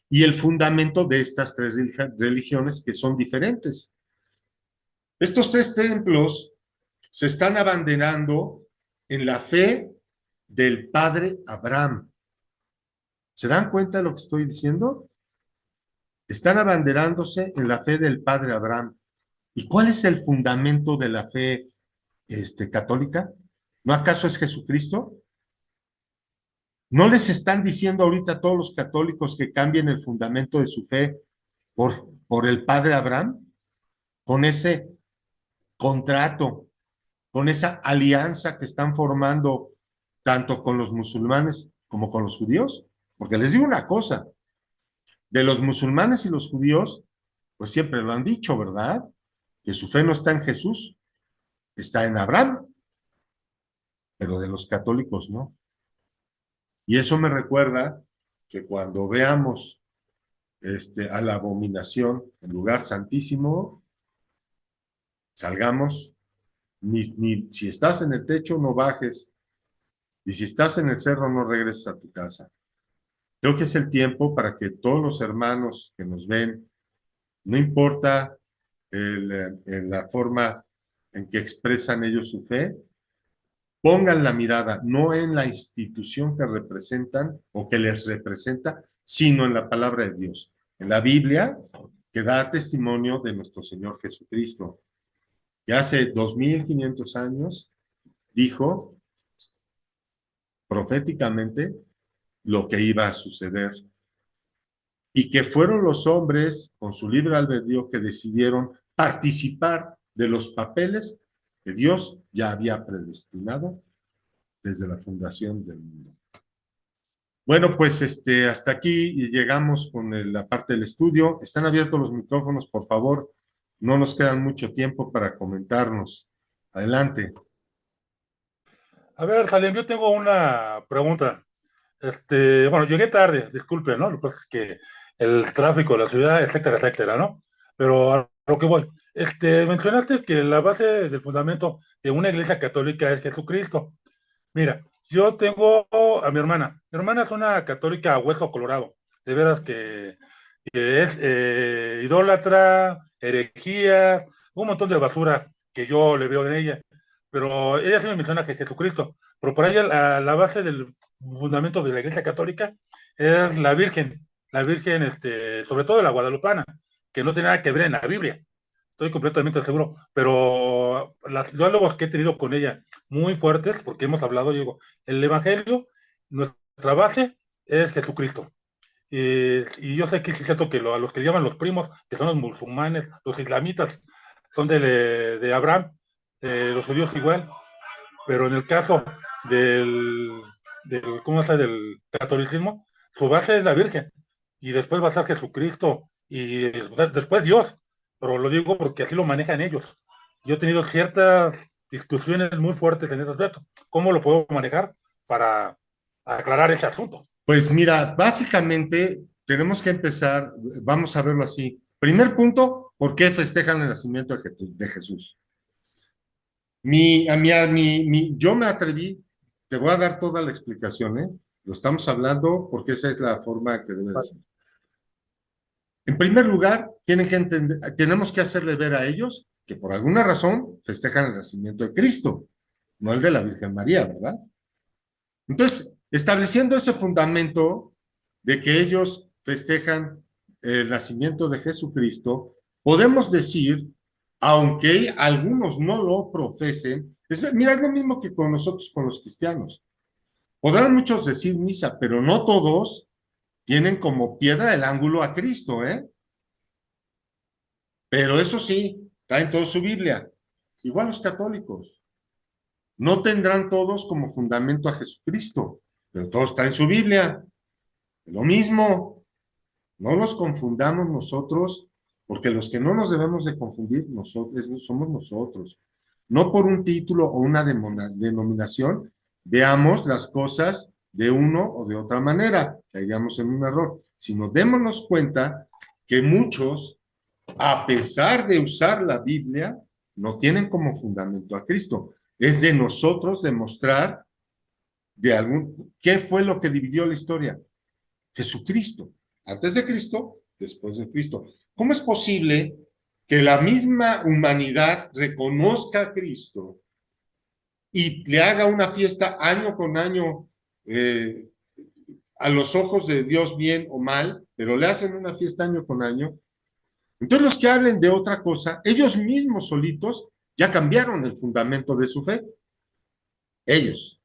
y el fundamento de estas 3 religiones que son diferentes. Estos 3 templos se están abanderando en la fe del padre Abraham. ¿Se dan cuenta de lo que estoy diciendo? Están abanderándose en la fe del padre Abraham. ¿Y cuál es el fundamento de la fe católica? ¿No acaso es Jesucristo? ¿No les están diciendo ahorita a todos los católicos que cambien el fundamento de su fe por el padre Abraham? Con ese contrato, con esa alianza que están formando tanto con los musulmanes como con los judíos. Porque les digo una cosa, de los musulmanes y los judíos, pues siempre lo han dicho, ¿verdad? Que su fe no está en Jesús, está en Abraham, pero de los católicos no. Y eso me recuerda que cuando veamos a la abominación, el lugar santísimo, salgamos, si estás en el techo no bajes, y si estás en el cerro no regreses a tu casa. Creo que es el tiempo para que todos los hermanos que nos ven, no importa la forma en que expresan ellos su fe, pongan la mirada no en la institución que representan o que les representa, sino en la palabra de Dios, en la Biblia, que da testimonio de nuestro Señor Jesucristo, que hace 2500 años dijo proféticamente lo que iba a suceder y que fueron los hombres con su libre albedrío que decidieron participar de los papeles que Dios ya había predestinado desde la fundación del mundo. Bueno, pues hasta aquí llegamos con la parte del estudio. Están abiertos los micrófonos, por favor. No nos quedan mucho tiempo para comentarnos. Adelante. A ver, Salim, yo tengo una pregunta. Bueno, llegué tarde, disculpe, ¿no? Lo que pasa es que el tráfico de la ciudad, etcétera, etcétera, ¿no? Pero a lo que voy. Mencionaste que la base del fundamento de una iglesia católica es Jesucristo. Mira, yo tengo a mi hermana. Mi hermana es una católica a hueso colorado. De veras que es idólatra, herejía, un montón de basura que yo le veo en ella. Pero ella sí me menciona que Jesucristo. Pero para ella la base del fundamento de la Iglesia Católica es la Virgen, sobre todo la guadalupana, que no tiene nada que ver en la Biblia. Estoy completamente seguro. Pero los diálogos que he tenido con ella, muy fuertes, porque hemos hablado, yo digo, el Evangelio, nuestra base es Jesucristo. Y yo sé que es cierto que a los que llaman los primos, que son los musulmanes, los islamitas, son de Abraham, los judíos igual, pero en el caso ¿cómo se llama? Del catolicismo, su base es la Virgen, y después va a ser Jesucristo, y después Dios, pero lo digo porque así lo manejan ellos. Yo he tenido ciertas discusiones muy fuertes en ese aspecto. ¿Cómo lo puedo manejar para aclarar ese asunto? Pues mira, básicamente tenemos que empezar, vamos a verlo así. Primer punto, ¿por qué festejan el nacimiento de Jesús? Yo me atreví, te voy a dar toda la explicación, ¿eh? Lo estamos hablando porque esa es la forma que debe ser. En primer lugar, tenemos que hacerle ver a ellos que por alguna razón festejan el nacimiento de Cristo, no el de la Virgen María, ¿verdad? Entonces, estableciendo ese fundamento de que ellos festejan el nacimiento de Jesucristo, podemos decir, aunque algunos no lo profesen, mira, es lo mismo que con nosotros, con los cristianos. Podrán muchos decir misa, pero no todos tienen como piedra el ángulo a Cristo, ¿eh? Pero eso sí, traen toda su Biblia. Igual los católicos. No tendrán todos como fundamento a Jesucristo, pero todos traen su Biblia. Lo mismo, no los confundamos nosotros, porque los que no nos debemos de confundir nosotros, somos nosotros. No por un título o una denominación veamos las cosas de uno o de otra manera, caigamos en un error, sino démonos cuenta que muchos, a pesar de usar la Biblia, no tienen como fundamento a Cristo. Es de nosotros demostrar qué fue lo que dividió la historia. Jesucristo. Antes de Cristo, después de Cristo. ¿Cómo es posible que la misma humanidad reconozca a Cristo y le haga una fiesta año con año a los ojos de Dios, bien o mal, pero le hacen una fiesta año con año? Entonces los que hablen de otra cosa, ellos mismos solitos ya cambiaron el fundamento de su fe. Ellos.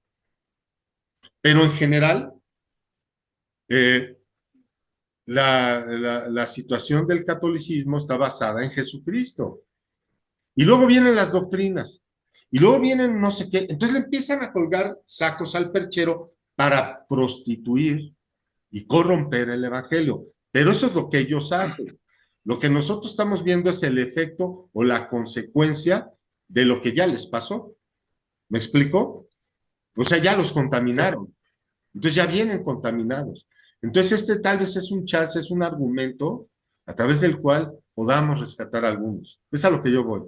Pero en general, eh, la situación del catolicismo está basada en Jesucristo. Y luego vienen las doctrinas. Y luego vienen no sé qué. Entonces le empiezan a colgar sacos al perchero para prostituir y corromper el evangelio. Pero eso es lo que ellos hacen. Lo que nosotros estamos viendo es el efecto o la consecuencia de lo que ya les pasó. ¿Me explico? O sea, ya los contaminaron. Entonces ya vienen contaminados. Entonces este tal vez es un chance, es un argumento a través del cual podamos rescatar a algunos. Es a lo que yo voy.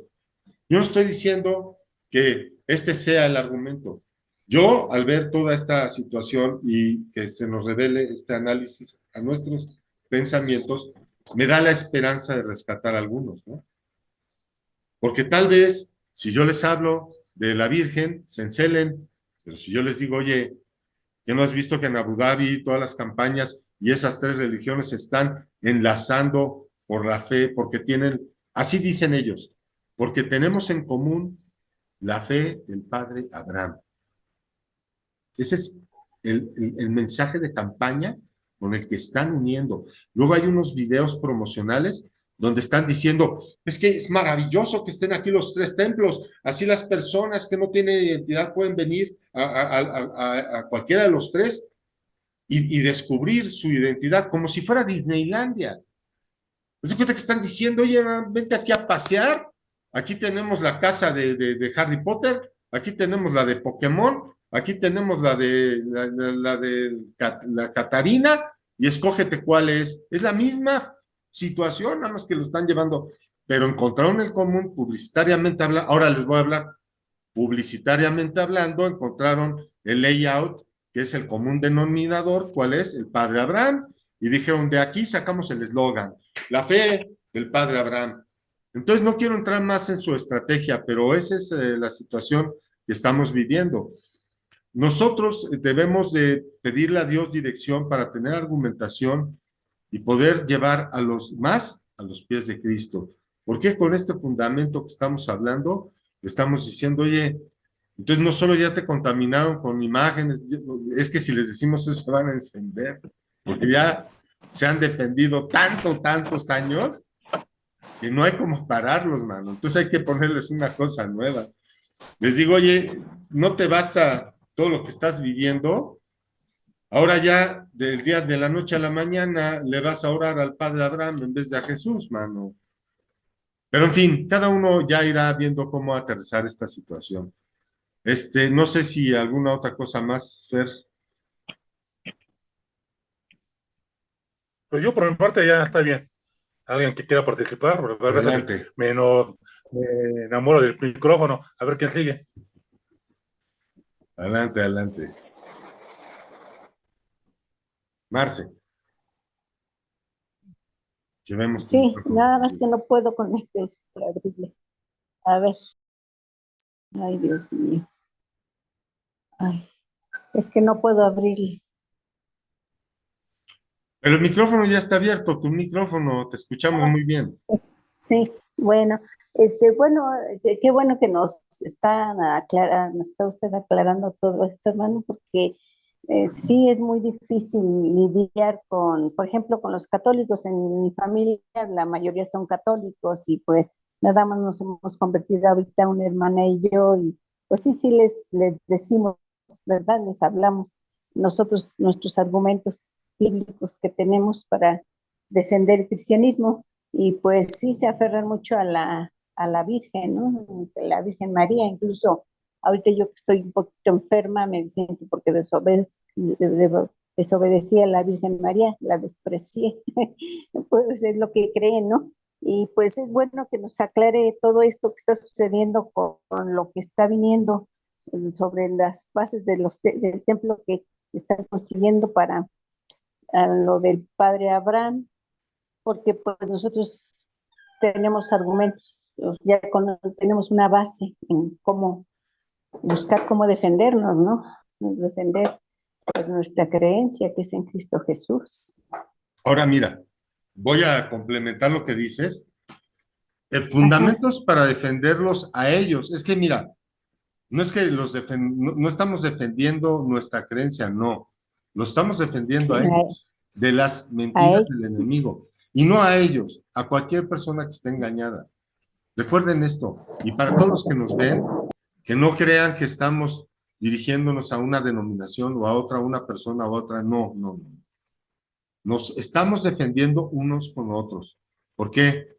Yo no estoy diciendo que este sea el argumento. Yo, al ver toda esta situación y que se nos revele este análisis a nuestros pensamientos, me da la esperanza de rescatar a algunos, ¿no? Porque tal vez, si yo les hablo de la Virgen, se encelen, pero si yo les digo, oye, ¿qué no has visto que en Abu Dhabi todas las campañas y esas tres religiones se están enlazando por la fe, porque tienen, así dicen ellos, porque tenemos en común la fe del padre Abraham? Ese es el mensaje de campaña con el que están uniendo. Luego hay unos videos promocionales donde están diciendo, es que es maravilloso que estén aquí los tres templos, así las personas que no tienen identidad pueden venir a cualquiera de los tres y descubrir su identidad como si fuera Disneylandia. ¿Se cuenta que están diciendo, oye, vente aquí a pasear? Aquí tenemos la casa de Harry Potter, aquí tenemos la de Pokémon, aquí tenemos la Catarina, y escógete cuál es. Es la misma situación, nada más que lo están llevando, pero encontraron el común publicitariamente hablando. Ahora les voy a hablar publicitariamente hablando, encontraron el layout, que es el común denominador. ¿Cuál es? El padre Abraham. Y dijeron, de aquí sacamos el eslogan, la fe del padre Abraham. Entonces no quiero entrar más en su estrategia, pero esa es la situación que estamos viviendo. Nosotros debemos de pedirle a Dios dirección para tener argumentación y poder llevar a los más a los pies de Cristo. Porque con este fundamento que estamos hablando, estamos diciendo, oye, entonces no solo ya te contaminaron con imágenes, es que si les decimos eso se van a encender, porque ya se han defendido tantos años que no hay como pararlos, mano. Entonces hay que ponerles una cosa nueva. Les digo, oye, no te basta todo lo que estás viviendo. Ahora ya, del día de la noche a la mañana, le vas a orar al Padre Abraham en vez de a Jesús, mano. Pero en fin, cada uno ya irá viendo cómo aterrizar esta situación. No sé si alguna otra cosa más, Fer. Pues yo por mi parte ya está bien. Alguien que quiera participar, porque a veces Adelante, me enamoro del micrófono. A ver quién sigue. adelante. Marce, llevemos tu Sí, micrófono. nada más que no puedo con este abrirle. A ver. Ay, Dios mío. Ay, es que no puedo abrirle. Pero el micrófono ya está abierto, tu micrófono, te escuchamos muy bien. Sí, bueno, bueno, qué bueno que nos está usted aclarando todo esto, hermano, porque Sí es muy difícil lidiar con, por ejemplo, con los católicos. En mi familia la mayoría son católicos y pues nada más nos hemos convertido ahorita una hermana y yo y pues sí, sí les decimos, ¿verdad? Les hablamos nosotros nuestros argumentos bíblicos que tenemos para defender el cristianismo y pues sí se aferran mucho a la Virgen, ¿no? La Virgen María, incluso ahorita yo que estoy un poquito enferma, me dicen que porque desobedecí a la Virgen María, la desprecié. Pues es lo que creen, ¿no? Y pues es bueno que nos aclare todo esto que está sucediendo con lo que está viniendo sobre las bases del templo que están construyendo para lo del padre Abraham, porque pues nosotros tenemos argumentos, tenemos una base en cómo buscar cómo defendernos, ¿no? Defender pues nuestra creencia que es en Cristo Jesús. Ahora mira, voy a complementar lo que dices. El Ajá, fundamentos para defenderlos a ellos. Es que mira, no es que no estamos defendiendo nuestra creencia, no. Lo estamos defendiendo a ellos de las a mentiras él, del enemigo. Y no a ellos, a cualquier persona que esté engañada. Recuerden esto. Y para todos los que nos ven, que no crean que estamos dirigiéndonos a una denominación o a otra, a una persona o a otra. No, no, no. Nos estamos defendiendo unos con otros. ¿Por qué?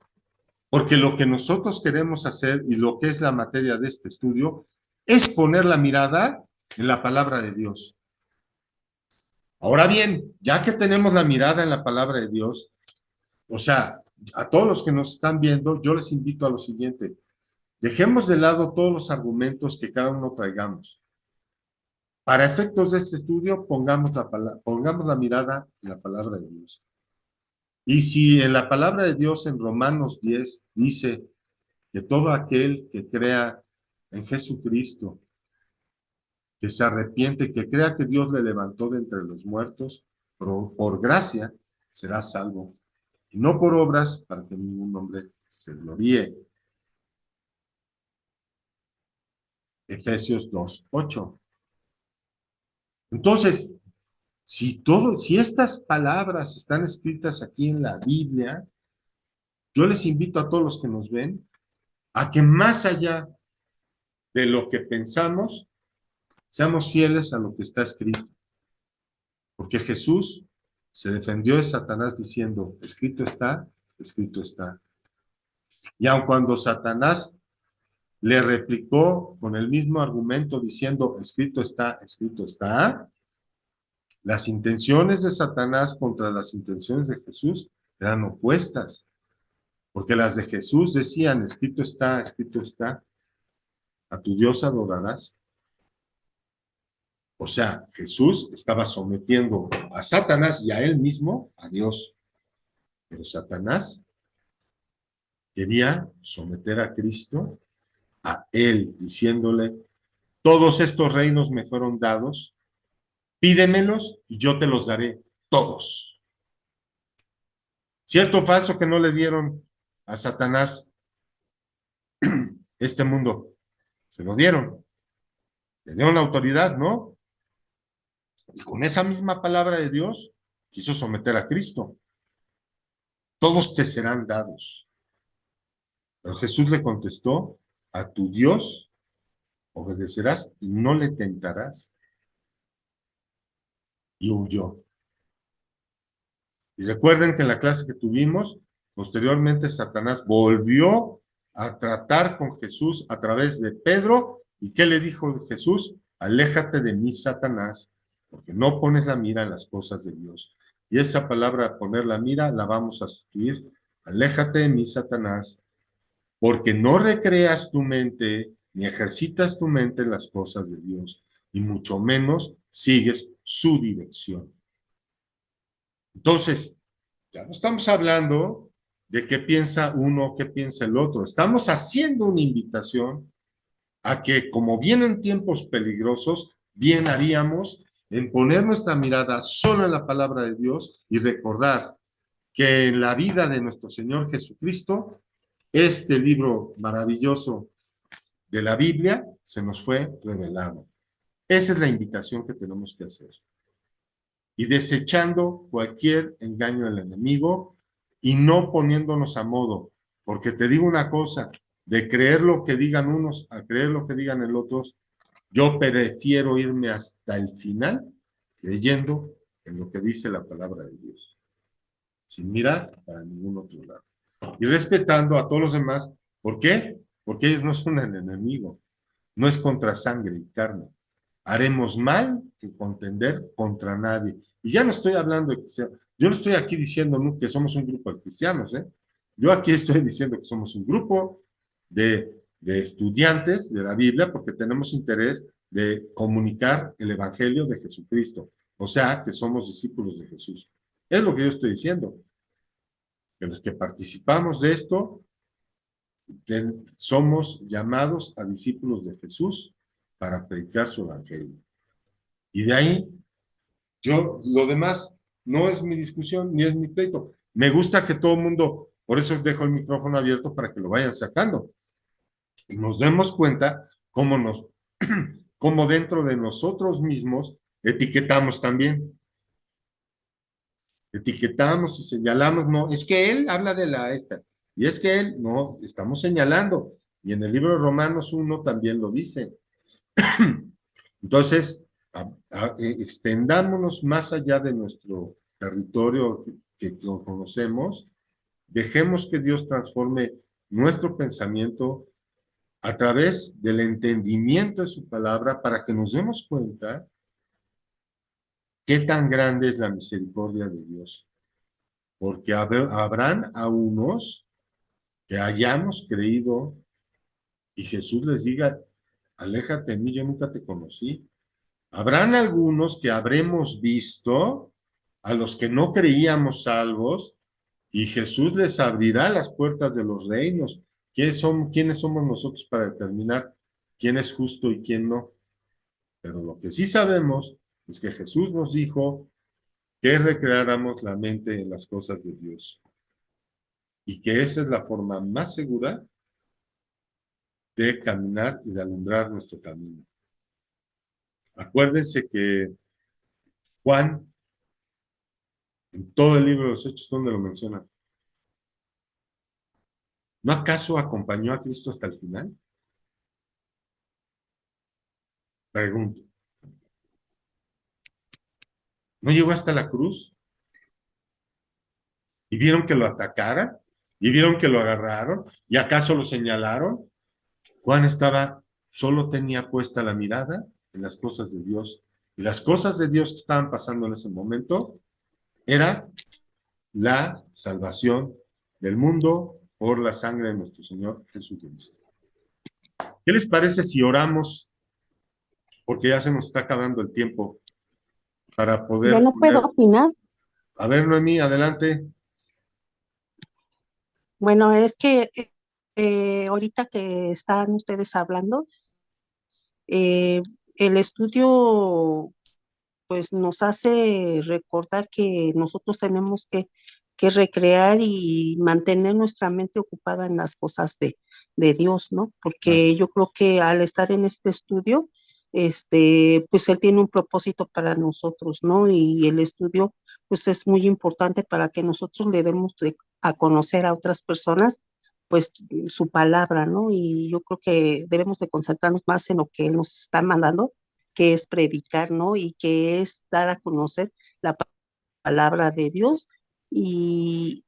Porque lo que nosotros queremos hacer y lo que es la materia de este estudio es poner la mirada en la palabra de Dios. Ahora bien, ya que tenemos la mirada en la palabra de Dios, o sea, a todos los que nos están viendo, yo les invito a lo siguiente. Dejemos de lado todos los argumentos que cada uno traigamos. Para efectos de este estudio, pongamos la mirada en la palabra de Dios. Y si en la palabra de Dios en Romanos 10 dice que todo aquel que crea en Jesucristo, que se arrepiente, que crea que Dios le levantó de entre los muertos, por gracia será salvo, y no por obras para que ningún hombre se gloríe. Efesios 2:8. Entonces, si estas palabras están escritas aquí en la Biblia, yo les invito a todos los que nos ven a que más allá de lo que pensamos, seamos fieles a lo que está escrito. Porque Jesús se defendió de Satanás diciendo, escrito está, escrito está. Y aun cuando Satanás le replicó con el mismo argumento diciendo, escrito está, las intenciones de Satanás contra las intenciones de Jesús eran opuestas. Porque las de Jesús decían, escrito está, a tu Dios adorarás. O sea, Jesús estaba sometiendo a Satanás y a él mismo a Dios. Pero Satanás quería someter a Cristo a él, diciéndole, todos estos reinos me fueron dados, pídemelos y yo te los daré todos. ¿Cierto o falso que no le dieron a Satanás este mundo? Se lo dieron. Le dieron la autoridad, ¿no? Y con esa misma palabra de Dios quiso someter a Cristo. Todos te serán dados. Pero Jesús le contestó, a tu Dios obedecerás y no le tentarás. Y huyó. Y recuerden que en la clase que tuvimos, posteriormente Satanás volvió a tratar con Jesús a través de Pedro. ¿Y qué le dijo Jesús? Aléjate de mí, Satanás, porque no pones la mira en las cosas de Dios. Y esa palabra, poner la mira, la vamos a sustituir. Aléjate de mí, Satanás, porque no recreas tu mente, ni ejercitas tu mente en las cosas de Dios, y mucho menos sigues su dirección. Entonces, ya no estamos hablando de qué piensa uno, qué piensa el otro. Estamos haciendo una invitación a que, como vienen tiempos peligrosos, bien haríamos en poner nuestra mirada solo en la palabra de Dios y recordar que en la vida de nuestro Señor Jesucristo, este libro maravilloso de la Biblia se nos fue revelado. Esa es la invitación que tenemos que hacer. y desechando cualquier engaño del enemigo y no poniéndonos a modo. Porque te digo una cosa, de creer lo que digan unos a creer lo que digan el otros, yo prefiero irme hasta el final creyendo en lo que dice la palabra de Dios, sin mirar para ningún otro lado. Y respetando a todos los demás. ¿Por qué? Porque ellos no son el enemigo, no es contra sangre y carne. Haremos mal en contender contra nadie. Y ya no estoy hablando de que sea, yo no estoy aquí diciendo que somos un grupo de cristianos, ¿eh? Yo aquí estoy diciendo que somos un grupo de estudiantes de la Biblia porque tenemos interés de comunicar el Evangelio de Jesucristo. O sea, que somos discípulos de Jesús. Es lo que yo estoy diciendo. Que los que participamos de esto somos llamados a discípulos de Jesús para predicar su Evangelio. Y de ahí, lo demás no es mi discusión ni es mi pleito. Me gusta que todo el mundo, por eso dejo el micrófono abierto para que lo vayan sacando. Y nos demos cuenta cómo dentro de nosotros mismos etiquetamos también. Etiquetamos y señalamos, no, es que él habla de esta, y es que él, no, estamos señalando. Y en el libro de Romanos 1 también lo dice. Entonces, extendámonos más allá de nuestro territorio que lo conocemos, dejemos que Dios transforme nuestro pensamiento a través del entendimiento de su palabra para que nos demos cuenta qué tan grande es la misericordia de Dios. Porque habrán a unos que hayamos creído y Jesús les diga, aléjate de mí, yo nunca te conocí. Habrán algunos que habremos visto, a los que no creíamos salvos, y Jesús les abrirá las puertas de los reinos. ¿Quiénes somos nosotros para determinar quién es justo y quién no? Pero lo que sí sabemos es que Jesús nos dijo que recreáramos la mente en las cosas de Dios y que esa es la forma más segura de caminar y de alumbrar nuestro camino. Acuérdense que Juan, en todo el libro de los Hechos, donde lo menciona, ¿no acaso acompañó a Cristo hasta el final? Pregunto. ¿No llegó hasta la cruz? ¿Y vieron que lo atacaran? ¿Y vieron que lo agarraron? ¿Y acaso lo señalaron? Juan solo tenía puesta la mirada en las cosas de Dios. Y las cosas de Dios que estaban pasando en ese momento era la salvación del mundo por la sangre de nuestro Señor Jesucristo. ¿Qué les parece si oramos? Porque ya se nos está acabando el tiempo para poder... Yo no puedo opinar. A ver, Noemí, adelante. Bueno, es que ahorita que están ustedes hablando, eh, el estudio pues nos hace recordar que nosotros tenemos que recrear y mantener nuestra mente ocupada en las cosas de Dios, ¿no? Porque yo creo que al estar en este estudio, pues Él tiene un propósito para nosotros, ¿no? Y el estudio, pues es muy importante para que nosotros le demos a conocer a otras personas, pues su palabra, ¿no? Y yo creo que debemos de concentrarnos más en lo que Él nos está mandando, que es predicar, ¿no? Y que es dar a conocer la palabra de Dios. Y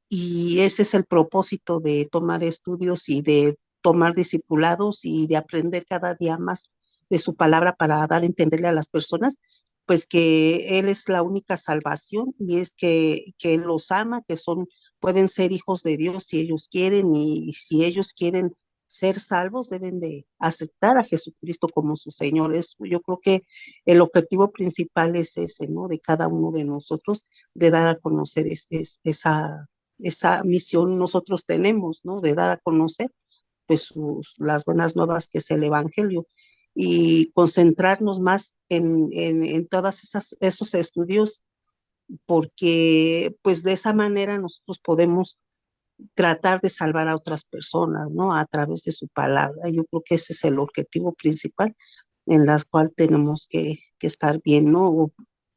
ese es el propósito de tomar estudios y de tomar discipulados y de aprender cada día más de su palabra para dar a entenderle a las personas, pues que Él es la única salvación y es que Él los ama, que pueden ser hijos de Dios si ellos quieren y si ellos quieren ser salvos deben de aceptar a Jesucristo como su Señor. Yo creo que el objetivo principal es ese, ¿no? De cada uno de nosotros, de dar a conocer esa misión nosotros tenemos, ¿no? De dar a conocer pues las buenas nuevas que es el Evangelio y concentrarnos más en todas esos estudios porque pues de esa manera nosotros podemos tratar de salvar a otras personas, ¿no? A través de su palabra. Yo creo que ese es el objetivo principal en las cual tenemos que estar bien, ¿no?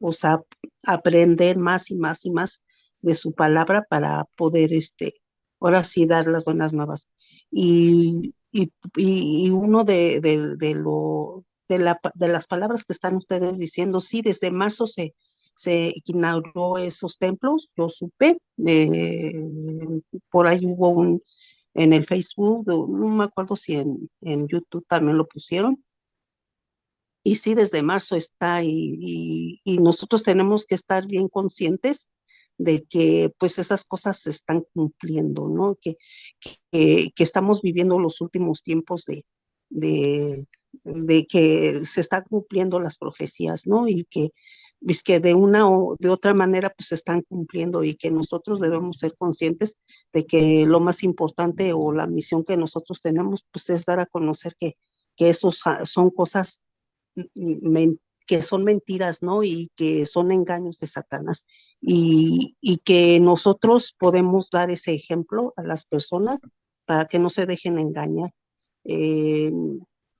o sea, aprender más y más y más de su palabra para poder, ahora sí dar las buenas nuevas. Y uno de las palabras que están ustedes diciendo, sí, desde marzo se inauguró esos templos, yo supe, por ahí hubo en el Facebook, no me acuerdo si en YouTube también lo pusieron, y sí, desde marzo está, y nosotros tenemos que estar bien conscientes de que pues esas cosas se están cumpliendo, ¿no? Que estamos viviendo los últimos tiempos de, de que se están cumpliendo las profecías, ¿no? Y que, pues, que de una o de otra manera pues se están cumpliendo, y que nosotros debemos ser conscientes de que lo más importante o la misión que nosotros tenemos pues es dar a conocer que esos son cosas que son mentiras, ¿no? Y que son engaños de Satanás. Y que nosotros podemos dar ese ejemplo a las personas para que no se dejen engañar eh,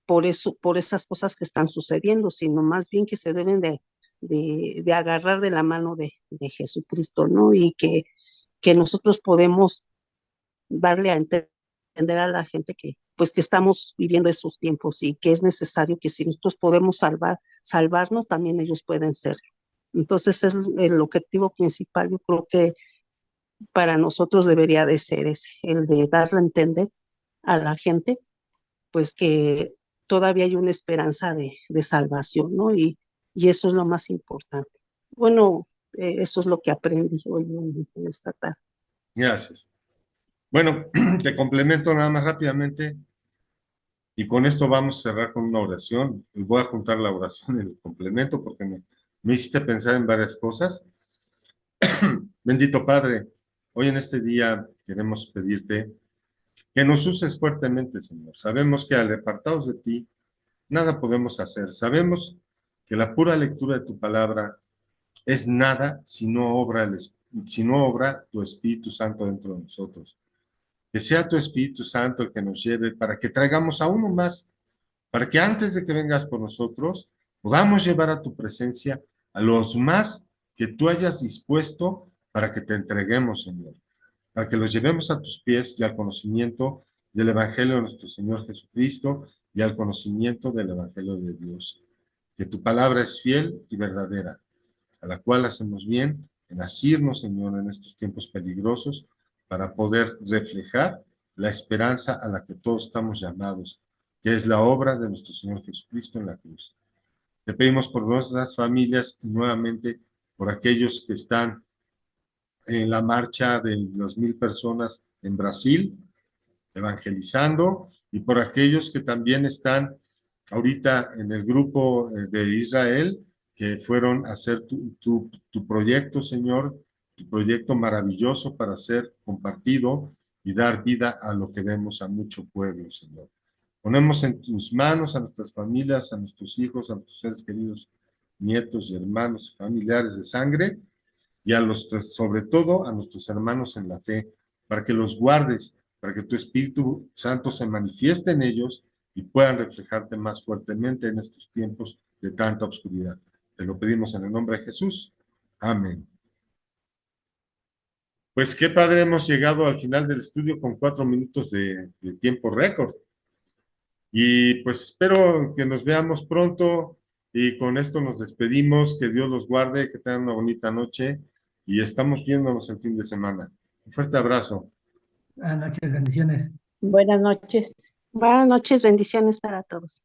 por eso, por esas cosas que están sucediendo, sino más bien que se deben de agarrar de la mano de Jesucristo, ¿no? Y que nosotros podemos darle a entender a la gente que pues que estamos viviendo esos tiempos, y que es necesario que si nosotros podemos salvarnos, también ellos pueden ser. Entonces es el objetivo principal, yo creo que para nosotros debería de ser ese, el de darle a entender a la gente pues que todavía hay una esperanza de salvación, ¿no? Y eso es lo más importante. Bueno, eso es lo que aprendí hoy en esta tarde. Gracias. Bueno, te complemento nada más rápidamente y con esto vamos a cerrar con una oración. Y voy a juntar la oración y el complemento porque me hiciste pensar en varias cosas. Bendito Padre, hoy en este día queremos pedirte que nos uses fuertemente, Señor. Sabemos que al apartados de ti, nada podemos hacer. Sabemos que la pura lectura de tu palabra es nada si no obra tu Espíritu Santo dentro de nosotros. Que sea tu Espíritu Santo el que nos lleve para que traigamos a uno más, para que antes de que vengas por nosotros, podamos llevar a tu presencia a los más que tú hayas dispuesto para que te entreguemos, Señor, para que los llevemos a tus pies y al conocimiento del Evangelio de nuestro Señor Jesucristo y al conocimiento del Evangelio de Dios. Que tu palabra es fiel y verdadera, a la cual hacemos bien en asirnos, Señor, en estos tiempos peligrosos, para poder reflejar la esperanza a la que todos estamos llamados, que es la obra de nuestro Señor Jesucristo en la cruz. Te pedimos por nuestras familias y nuevamente por aquellos que están en la marcha de 2,000 personas en Brasil, evangelizando, y por aquellos que también están ahorita en el grupo de Israel, que fueron a hacer tu proyecto, Señor, tu proyecto maravilloso para ser compartido y dar vida a lo que vemos a mucho pueblo, Señor. Ponemos en tus manos a nuestras familias, a nuestros hijos, a nuestros seres queridos, nietos y hermanos, familiares de sangre, y sobre todo a nuestros hermanos en la fe, para que los guardes, para que tu Espíritu Santo se manifieste en ellos y puedan reflejarte más fuertemente en estos tiempos de tanta oscuridad. Te lo pedimos en el nombre de Jesús. Amén. Pues qué padre, hemos llegado al final del estudio con 4 minutos de tiempo récord. Y pues espero que nos veamos pronto, y con esto nos despedimos. Que Dios los guarde, que tengan una bonita noche y estamos viéndonos el fin de semana. Un fuerte abrazo. Buenas noches, bendiciones. Buenas noches. Buenas noches, bendiciones para todos.